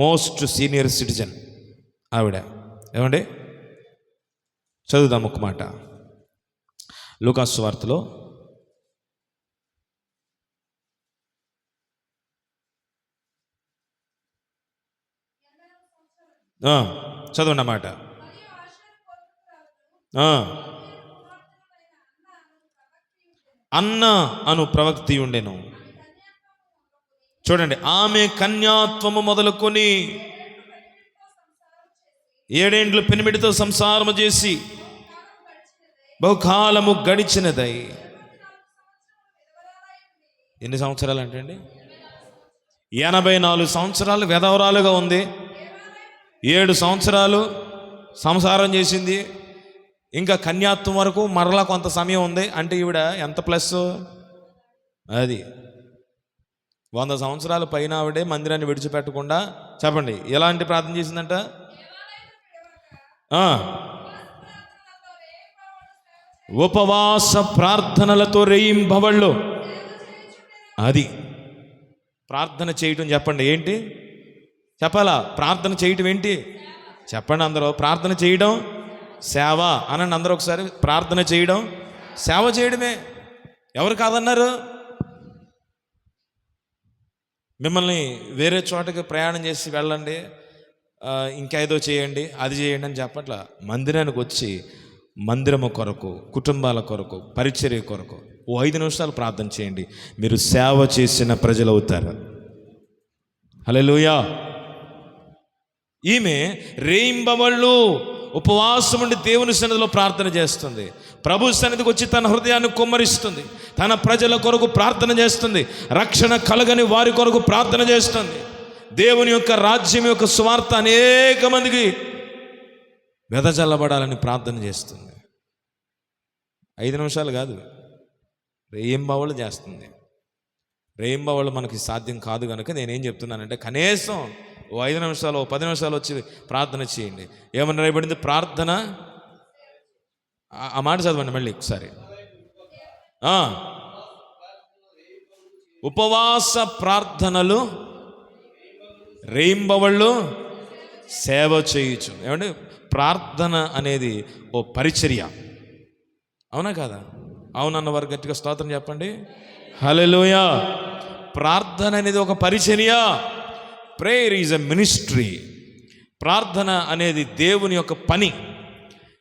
మోస్ట్ సీనియర్ సిటిజన్ ఆవిడ. ఏమండి, చదువుదాం ఒక మాట. లూకా సువార్తలో చదవండి అన్నమాట. అన్న అను ప్రవక్తి ఉండెను. చూడండి, ఆమె కన్యాత్వము మొదలుకొని 7 ఏండ్లు పెనిమిడితో సంసారము చేసి బహుకాలము గడిచినదై. ఎన్ని సంవత్సరాలు అంటే అండి? 84 సంవత్సరాలు విధవరాలుగా ఉంది. 7 సంవత్సరాలు సంసారం చేసింది. ఇంకా కన్యాత్వం వరకు మరలా కొంత సమయం ఉంది. అంటే ఈవిడ ఎంత ప్లస్? అది 100 సంవత్సరాల పైన ఆవిడే మందిరాన్ని విడిచిపెట్టకుండా, చెప్పండి, ఎలాంటి ప్రార్థన చేసిందంట? ఉపవాస ప్రార్థనలతో రేయింబవళ్ళు. అది ప్రార్థన చేయటం. చెప్పండి, ఏంటి చెప్పాలా? ప్రార్థన చేయటం ఏంటి చెప్పండి అందరూ. ప్రార్థన చేయడం సేవ అనండి అందరూ ఒకసారి. ప్రార్థన చేయడం సేవ చేయడమే. ఎవరు కాదన్నారు? మిమ్మల్ని వేరే చోటకి ప్రయాణం చేసి వెళ్ళండి, ఇంకా ఏదో చేయండి, అది చేయండి అని చెప్పట్ల. మందిరానికి వచ్చి మందిరము కొరకు, కుటుంబాల కొరకు, పరిచర్య కొరకు 5 నిమిషాలు ప్రార్థన చేయండి. మీరు సేవ చేసిన ప్రజలు అవుతారు. హల్లెలూయా. ఈమె రేయింబవళ్ళు ఉపవాసం ఉండి దేవుని సన్నిధిలో ప్రార్థన చేస్తుంది. ప్రభు సన్నిధికి వచ్చి తన హృదయాన్ని కుమ్మరిస్తుంది. తన ప్రజల కొరకు ప్రార్థన చేస్తుంది. రక్షణ కలగని వారి కొరకు ప్రార్థన చేస్తుంది. దేవుని యొక్క రాజ్యం యొక్క సువార్త అనేక మందికి వెదజల్లబడాలని ప్రార్థన చేస్తుంది. 5 నిమిషాలు కాదు, రేయింబవళ్ళు చేస్తుంది. రేయింబవళ్ళు మనకి సాధ్యం కాదు కనుక నేనేం చెప్తున్నానంటే, కనీసం 5 నిమిషాలు 10 నిమిషాలు వచ్చి ప్రార్థన చేయండి. ఏమన్నా రాయబడింది? ప్రార్థన, ఆ మాట చదవండి మళ్ళీ ఒకసారి. ఉపవాస ప్రార్థనలు రేయింబవళ్ళు సేవ చేయుచు. ఏమంటే ప్రార్థన అనేది ఓ పరిచర్య, అవునా కాదా? అవునన్న వారు గట్టిగా స్తోత్రం చెప్పండి. హల్లెలూయా. ప్రార్థన అనేది ఒక పరిచర్య. Prayer is a ministry. ప్రార్థన అనేది దేవుని యొక్క పని.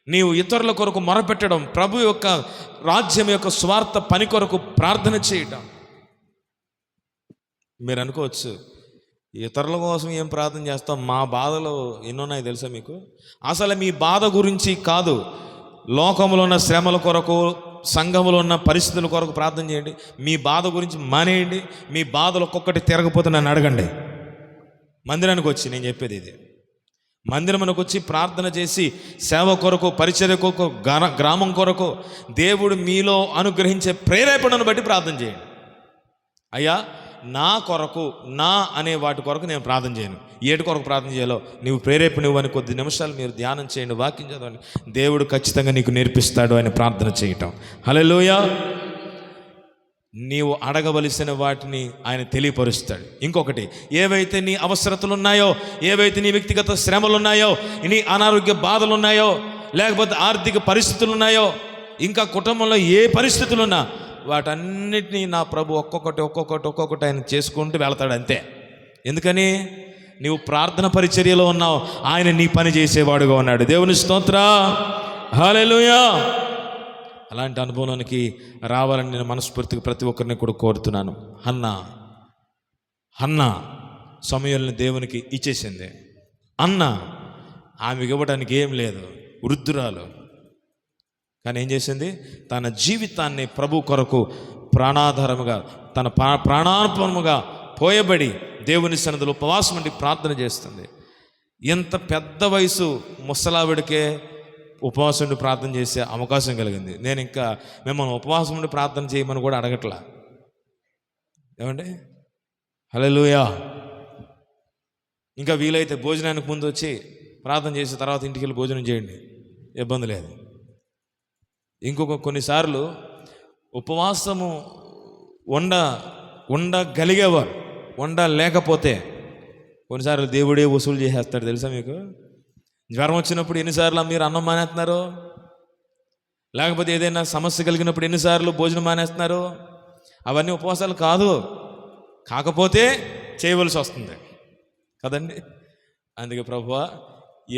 నీవు ఇతరుల కొరకు మొరపెట్టడం, ప్రభు యొక్క రాజ్యం యొక్క స్వార్థ పని కొరకు ప్రార్థన చేయటం. మీరు అనుకోవచ్చు, ఇతరుల కోసం ఏం ప్రార్థన చేస్తాం, మా బాధలు ఎన్నున్నాయి తెలుసా మీకు? అసలు మీ బాధ గురించి కాదు, లోకంలో ఉన్న శ్రమల కొరకు, సంఘంలో ఉన్న పరిస్థితుల కొరకు ప్రార్థన చేయండి. మీ బాధ గురించి మానేయండి. మీ బాధలు ఒక్కొక్కటి తిరగపోతే నన్ను అడగండి. మందిరానికి వచ్చి నేను చెప్పేది ఇది. మందిరమునకు వచ్చి ప్రార్థన చేసి సేవ కొరకు, పరిచర్య కొరకు, గ్రామం కొరకు దేవుడు మీలో అనుగ్రహించే ప్రేరేపణను బట్టి ప్రార్థన చేయండి. అయ్యా నా కొరకు, నా అనే వాటి కొరకు నేను ప్రార్థన చేయను. ఏటి కొరకు ప్రార్థన చేయాలో నీవు ప్రేరేపణ ఇవ్వని కొద్ది నిమిషాలు మీరు ధ్యానం చేయండి, వాక్యం చదవండి. దేవుడు ఖచ్చితంగా నీకు నేర్పిస్తాడు అని ప్రార్థన చేయటం. హల్లెలూయా. నీవు అడగవలసిన వాటిని ఆయన తెలియపరుస్తాడు. ఇంకొకటి, ఏవైతే నీ అవసరతలు ఉన్నాయో, ఏవైతే నీ వ్యక్తిగత శ్రమలు ఉన్నాయో, నీ అనారోగ్య బాధలు ఉన్నాయో, లేకపోతే ఆర్థిక పరిస్థితులు ఉన్నాయో, ఇంకా కుటుంబంలో ఏ పరిస్థితులు ఉన్నా వాటన్నిటినీ నా ప్రభు ఒక్కొక్కటి ఆయన చేసుకుంటూ వెళతాడు అంతే. ఎందుకని? నీవు ప్రార్థన పరిచర్యలో ఉన్నావు, ఆయన నీ పని చేసేవాడుగా ఉన్నాడు. దేవుని స్తోత్ర. హల్లెలూయా. అలాంటి అనుభవంలోనికి రావాలని నేను మనస్ఫూర్తిగా ప్రతి ఒక్కరిని కూడా కోరుతున్నాను. హన్నా సమూయేలుని దేవునికి ఇచ్చేసింది. ఆమెకి ఇవ్వడానికి ఏం లేదు, వృద్ధురాలు. కానీ ఏం చేసింది? తన జీవితాన్ని ప్రభు కొరకు ప్రాణాధారముగా, తన ప్రాణార్పణముగా పోయబడి దేవుని సన్నిధిలో ఉపవాసం ఉండి ప్రార్థన చేస్తుంది. ఎంత పెద్ద వయసు ముసలావిడికే ఉపవాసం ఉండి ప్రార్థన చేసే అవకాశం కలిగింది. నేను ఇంకా మిమ్మల్ని ఉపవాసం ఉండి ప్రార్థన చేయమని కూడా అడగట్లా. ఏమండి? హల్లెలూయా. ఇంకా వీలైతే భోజనానికి ముందు వచ్చి ప్రార్థన చేసి తర్వాత ఇంటికి వెళ్ళి భోజనం చేయండి, ఇబ్బంది లేదు. కొన్నిసార్లు ఉపవాసము ఉండగలిగేవారు, లేకపోతే కొన్నిసార్లు దేవుడే వసూలు చేసేస్తాడు. తెలుసా మీకు? జ్వరం వచ్చినప్పుడు ఎన్నిసార్లు మీరు అన్నం మానేస్తున్నారు? లేకపోతే ఏదైనా సమస్య కలిగినప్పుడు ఎన్నిసార్లు భోజనం మానేస్తున్నారు? అవన్నీ ఉపవాసాలు కాదు, కాకపోతే చేయవలసి వస్తుంది కదండి. అందుకే ప్రభువా,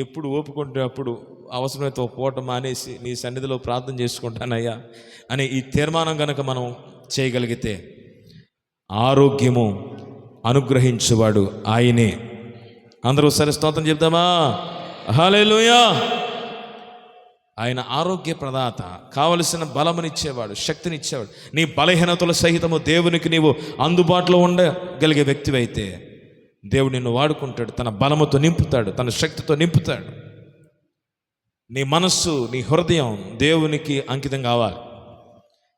ఎప్పుడు ఓపుకుంటే అప్పుడు అవసరమైతే ఒక పూట మానేసి నీ సన్నిధిలో ప్రార్థన చేసుకుంటానయ్యా అనే ఈ తీర్మానం కనుక మనం చేయగలిగితే ఆరోగ్యము అనుగ్రహించేవాడు ఆయనే. అందరూ సరే స్తోత్రం చెప్దామా? హల్లెలూయా. ఆయన ఆరోగ్య ప్రదాత, కావలసిన బలమునిచ్చేవాడు, శక్తినిచ్చేవాడు. నీ బలహీనతల సహితము దేవునికి నీవు అందుబాటులో ఉండగలిగే వ్యక్తివైతే దేవుడు నిన్ను వాడుకుంటాడు, తన బలముతో నింపుతాడు, తన శక్తితో నింపుతాడు. నీ మనస్సు, నీ హృదయం దేవునికి అంకితం కావాలి.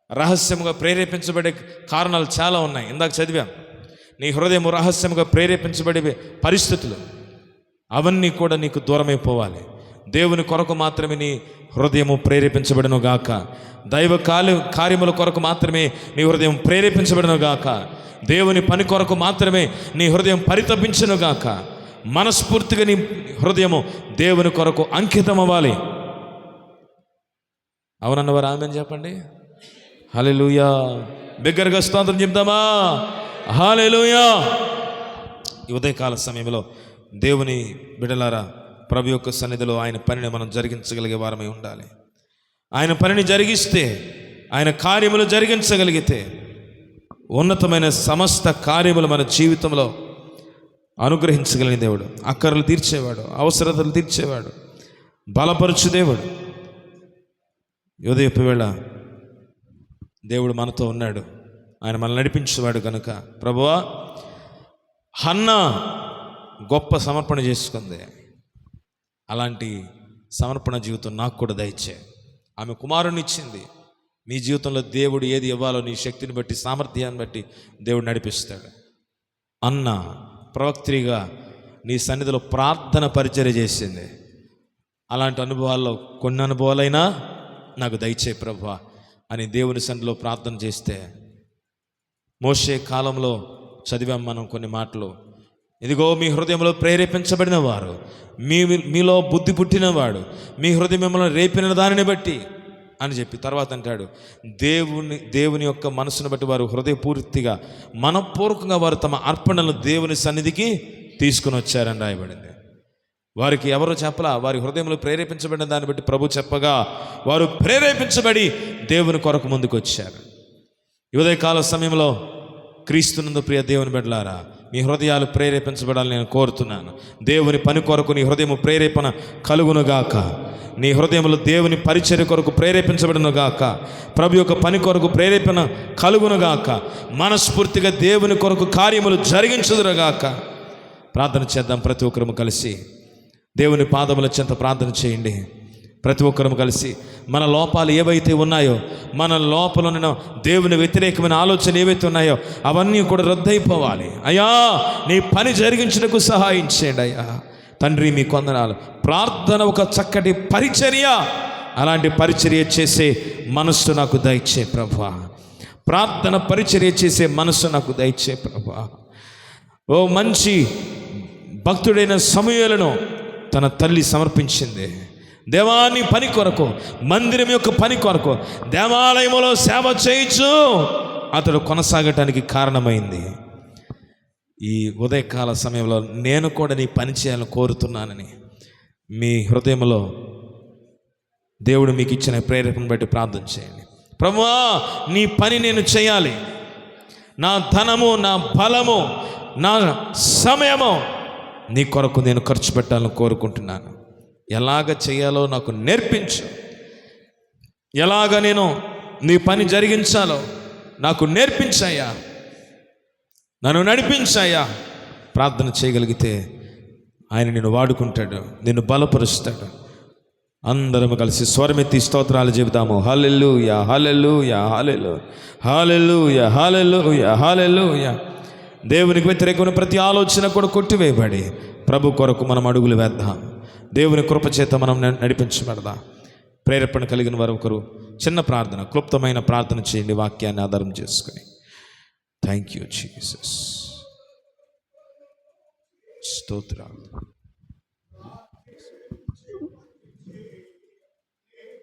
రహస్యముగా ప్రేరేపించబడే కారణాలు చాలా ఉన్నాయి, ఇందాక చదివాం. నీ హృదయం రహస్యముగా ప్రేరేపించబడే పరిస్థితులు అవన్నీ కూడా నీకు దూరమైపోవాలి. దేవుని కొరకు మాత్రమే నీ హృదయము ప్రేరేపించబడను గాక. దైవ కార్యముల కొరకు మాత్రమే నీ హృదయం ప్రేరేపించబడను గాక. దేవుని పని కొరకు మాత్రమే నీ హృదయం పరితపించును గాక. మనస్ఫూర్తిగా నీ హృదయము దేవుని కొరకు అంకితం అవ్వాలి. అవునన్నవారు ఆమేన్ చెప్పండి. హల్లెలూయా. బిగ్గరగా స్తోత్రం చెప్దామా? హల్లెలూయా. ఈ ఉదయకాల సమయంలో దేవుని బిడ్డలారా, ప్రభు యొక్క సన్నిధిలో ఆయన పనిని మనం జరిగించగలిగే వారమై ఉండాలి. ఆయన పనిని జరిగిస్తే, ఆయన కార్యములు జరిగించగలిగితే ఉన్నతమైన సమస్త కార్యములు మన జీవితంలో అనుగ్రహించగలిగిన దేవుడు, అక్కర్లు తీర్చేవాడు, అవసరతలు తీర్చేవాడు, బలపరచు దేవుడు. ఉదయపు వేళ దేవుడు మనతో ఉన్నాడు, ఆయన మనల్ని నడిపించేవాడు కనుక ప్రభువా, హన్నా గొప్ప సమర్పణ చేసుకుంది, అలాంటి సమర్పణ జీవితం నాకు కూడా దయచే. ఆమె కుమారుని ఇచ్చింది. నీ జీవితంలో దేవుడు ఏది ఇవ్వాలో నీ శక్తిని బట్టి, సామర్థ్యాన్ని బట్టి దేవుడు నడిపిస్తాడు. అన్న ప్రవక్త్రిగా నీ సన్నిధిలో ప్రార్థన పరిచర్య చేసింది. అలాంటి అనుభవాల్లో కొన్ని అనుభవాలైనా నాకు దయచే ప్రభువా అని దేవుని సన్నిధిలో ప్రార్థన చేస్తే, మోషే కాలంలో చదివాం మనం కొన్ని మాటలు. ఇదిగో మీ హృదయంలో ప్రేరేపించబడిన వారు, మీలో బుద్ధి పుట్టినవాడు, మీ హృదయం మిమ్మల్ని రేపిన దానిని బట్టి అని చెప్పి తర్వాత అంటాడు, దేవుని యొక్క మనసును బట్టి వారు హృదయపూర్తిగా మనపూర్వకంగా వారు తమ అర్పణలు దేవుని సన్నిధికి తీసుకుని వచ్చారని రాయబడింది. వారికి ఎవరో చెప్పలా, వారి హృదయంలో ప్రేరేపించబడిన దాన్ని బట్టి ప్రభు చెప్పగా వారు ప్రేరేపించబడి దేవుని కొరకు ముందుకు వచ్చారు. ఉదయకాల సమయంలో క్రీస్తునందు ప్రియ దేవుని బిడ్డలారా, మీ హృదయాలు ప్రేరేపించబడాలని నేను కోరుతున్నాను. దేవుని పని కొరకు నీ హృదయం ప్రేరేపణ కలుగునుగాక. నీ హృదయంలో దేవుని పరిచర్య కొరకు ప్రేరేపించబడునుగాక. ప్రభు యొక్క పని కొరకు ప్రేరేపణ కలుగునుగాక. మనస్ఫూర్తిగా దేవుని కొరకు కార్యములు జరిగించుదురుగాక. ప్రార్థన చేద్దాం. ప్రతి ఒక్కరము కలిసి దేవుని పాదముల చెంత ప్రార్థన చేయండి. ప్రతి ఒక్కరము కలిసి మన లోపాలు ఏవైతే ఉన్నాయో, మన లోపల దేవుని వ్యతిరేకమైన ఆలోచనలు ఏవైతే ఉన్నాయో అవన్నీ కూడా రద్దయిపోవాలి. అయ్యా, నీ పని జరిగించుటకు సహాయం చేయండి అయ్యా. తండ్రి, మీ కొందనాలు. ప్రార్థన ఒక చక్కటి పరిచర్య. అలాంటి పరిచర్య చేసే మనస్సు నాకు దయచే ప్రభువా. ప్రార్థన పరిచర్య చేసే మనస్సు నాకు దయచే ప్రభువా. ఓ మంచి భక్తుడైన సమూయేలును తన తల్లి సమర్పించింది. దేవాన్ని పని కొరకు, మందిరం యొక్క పని కొరకు, దేవాలయంలో సేవ చేయించు అతడు కొనసాగటానికి కారణమైంది. ఈ ఉదయకాల సమయంలో నేను కూడా నీ పని చేయాలని కోరుతున్నానని మీ హృదయంలో దేవుడు మీకు ఇచ్చిన ప్రేరేపణ బట్టి ప్రార్థన చేయండి. ప్రభువా, నీ పని నేను చేయాలి. నా ధనము, నా బలము, నా సమయము నీ కొరకు నేను ఖర్చు పెట్టాలని కోరుకుంటున్నాను. ఎలాగ చేయాలో నాకు నేర్పించు. ఎలాగ నేను నీ పని జరిగించాలో నాకు నేర్పించాయా, నన్ను నడిపించాయా. ప్రార్థన చేయగలిగితే ఆయన నిన్ను వాడుకుంటాడు, నిన్ను బలపరుస్తాడు. అందరం కలిసి స్వరమెత్తి స్తోత్రాలు చెబుతాము. హల్లెలూయా, హల్లెలూయా, హల్లెలూయా, హల్లెలూయా, హల్లెలూయా, హల్లెలూయా. దేవునికి వ్యతిరేకమైన ప్రతి ఆలోచన కూడా కొట్టివేయబడి ప్రభు కొరకు మనం అడుగులు వేద్దాం. దేవుని కృపచేత మనం నడిపించబడదాం. ప్రేరేపణ కలిగిన వారు ఒకరు చిన్న ప్రార్థన, క్లుప్తమైన ప్రార్థన చేయండి వాక్యాన్ని ఆధారం చేసుకుని. Thank you Jesus. స్తోత్రాలు.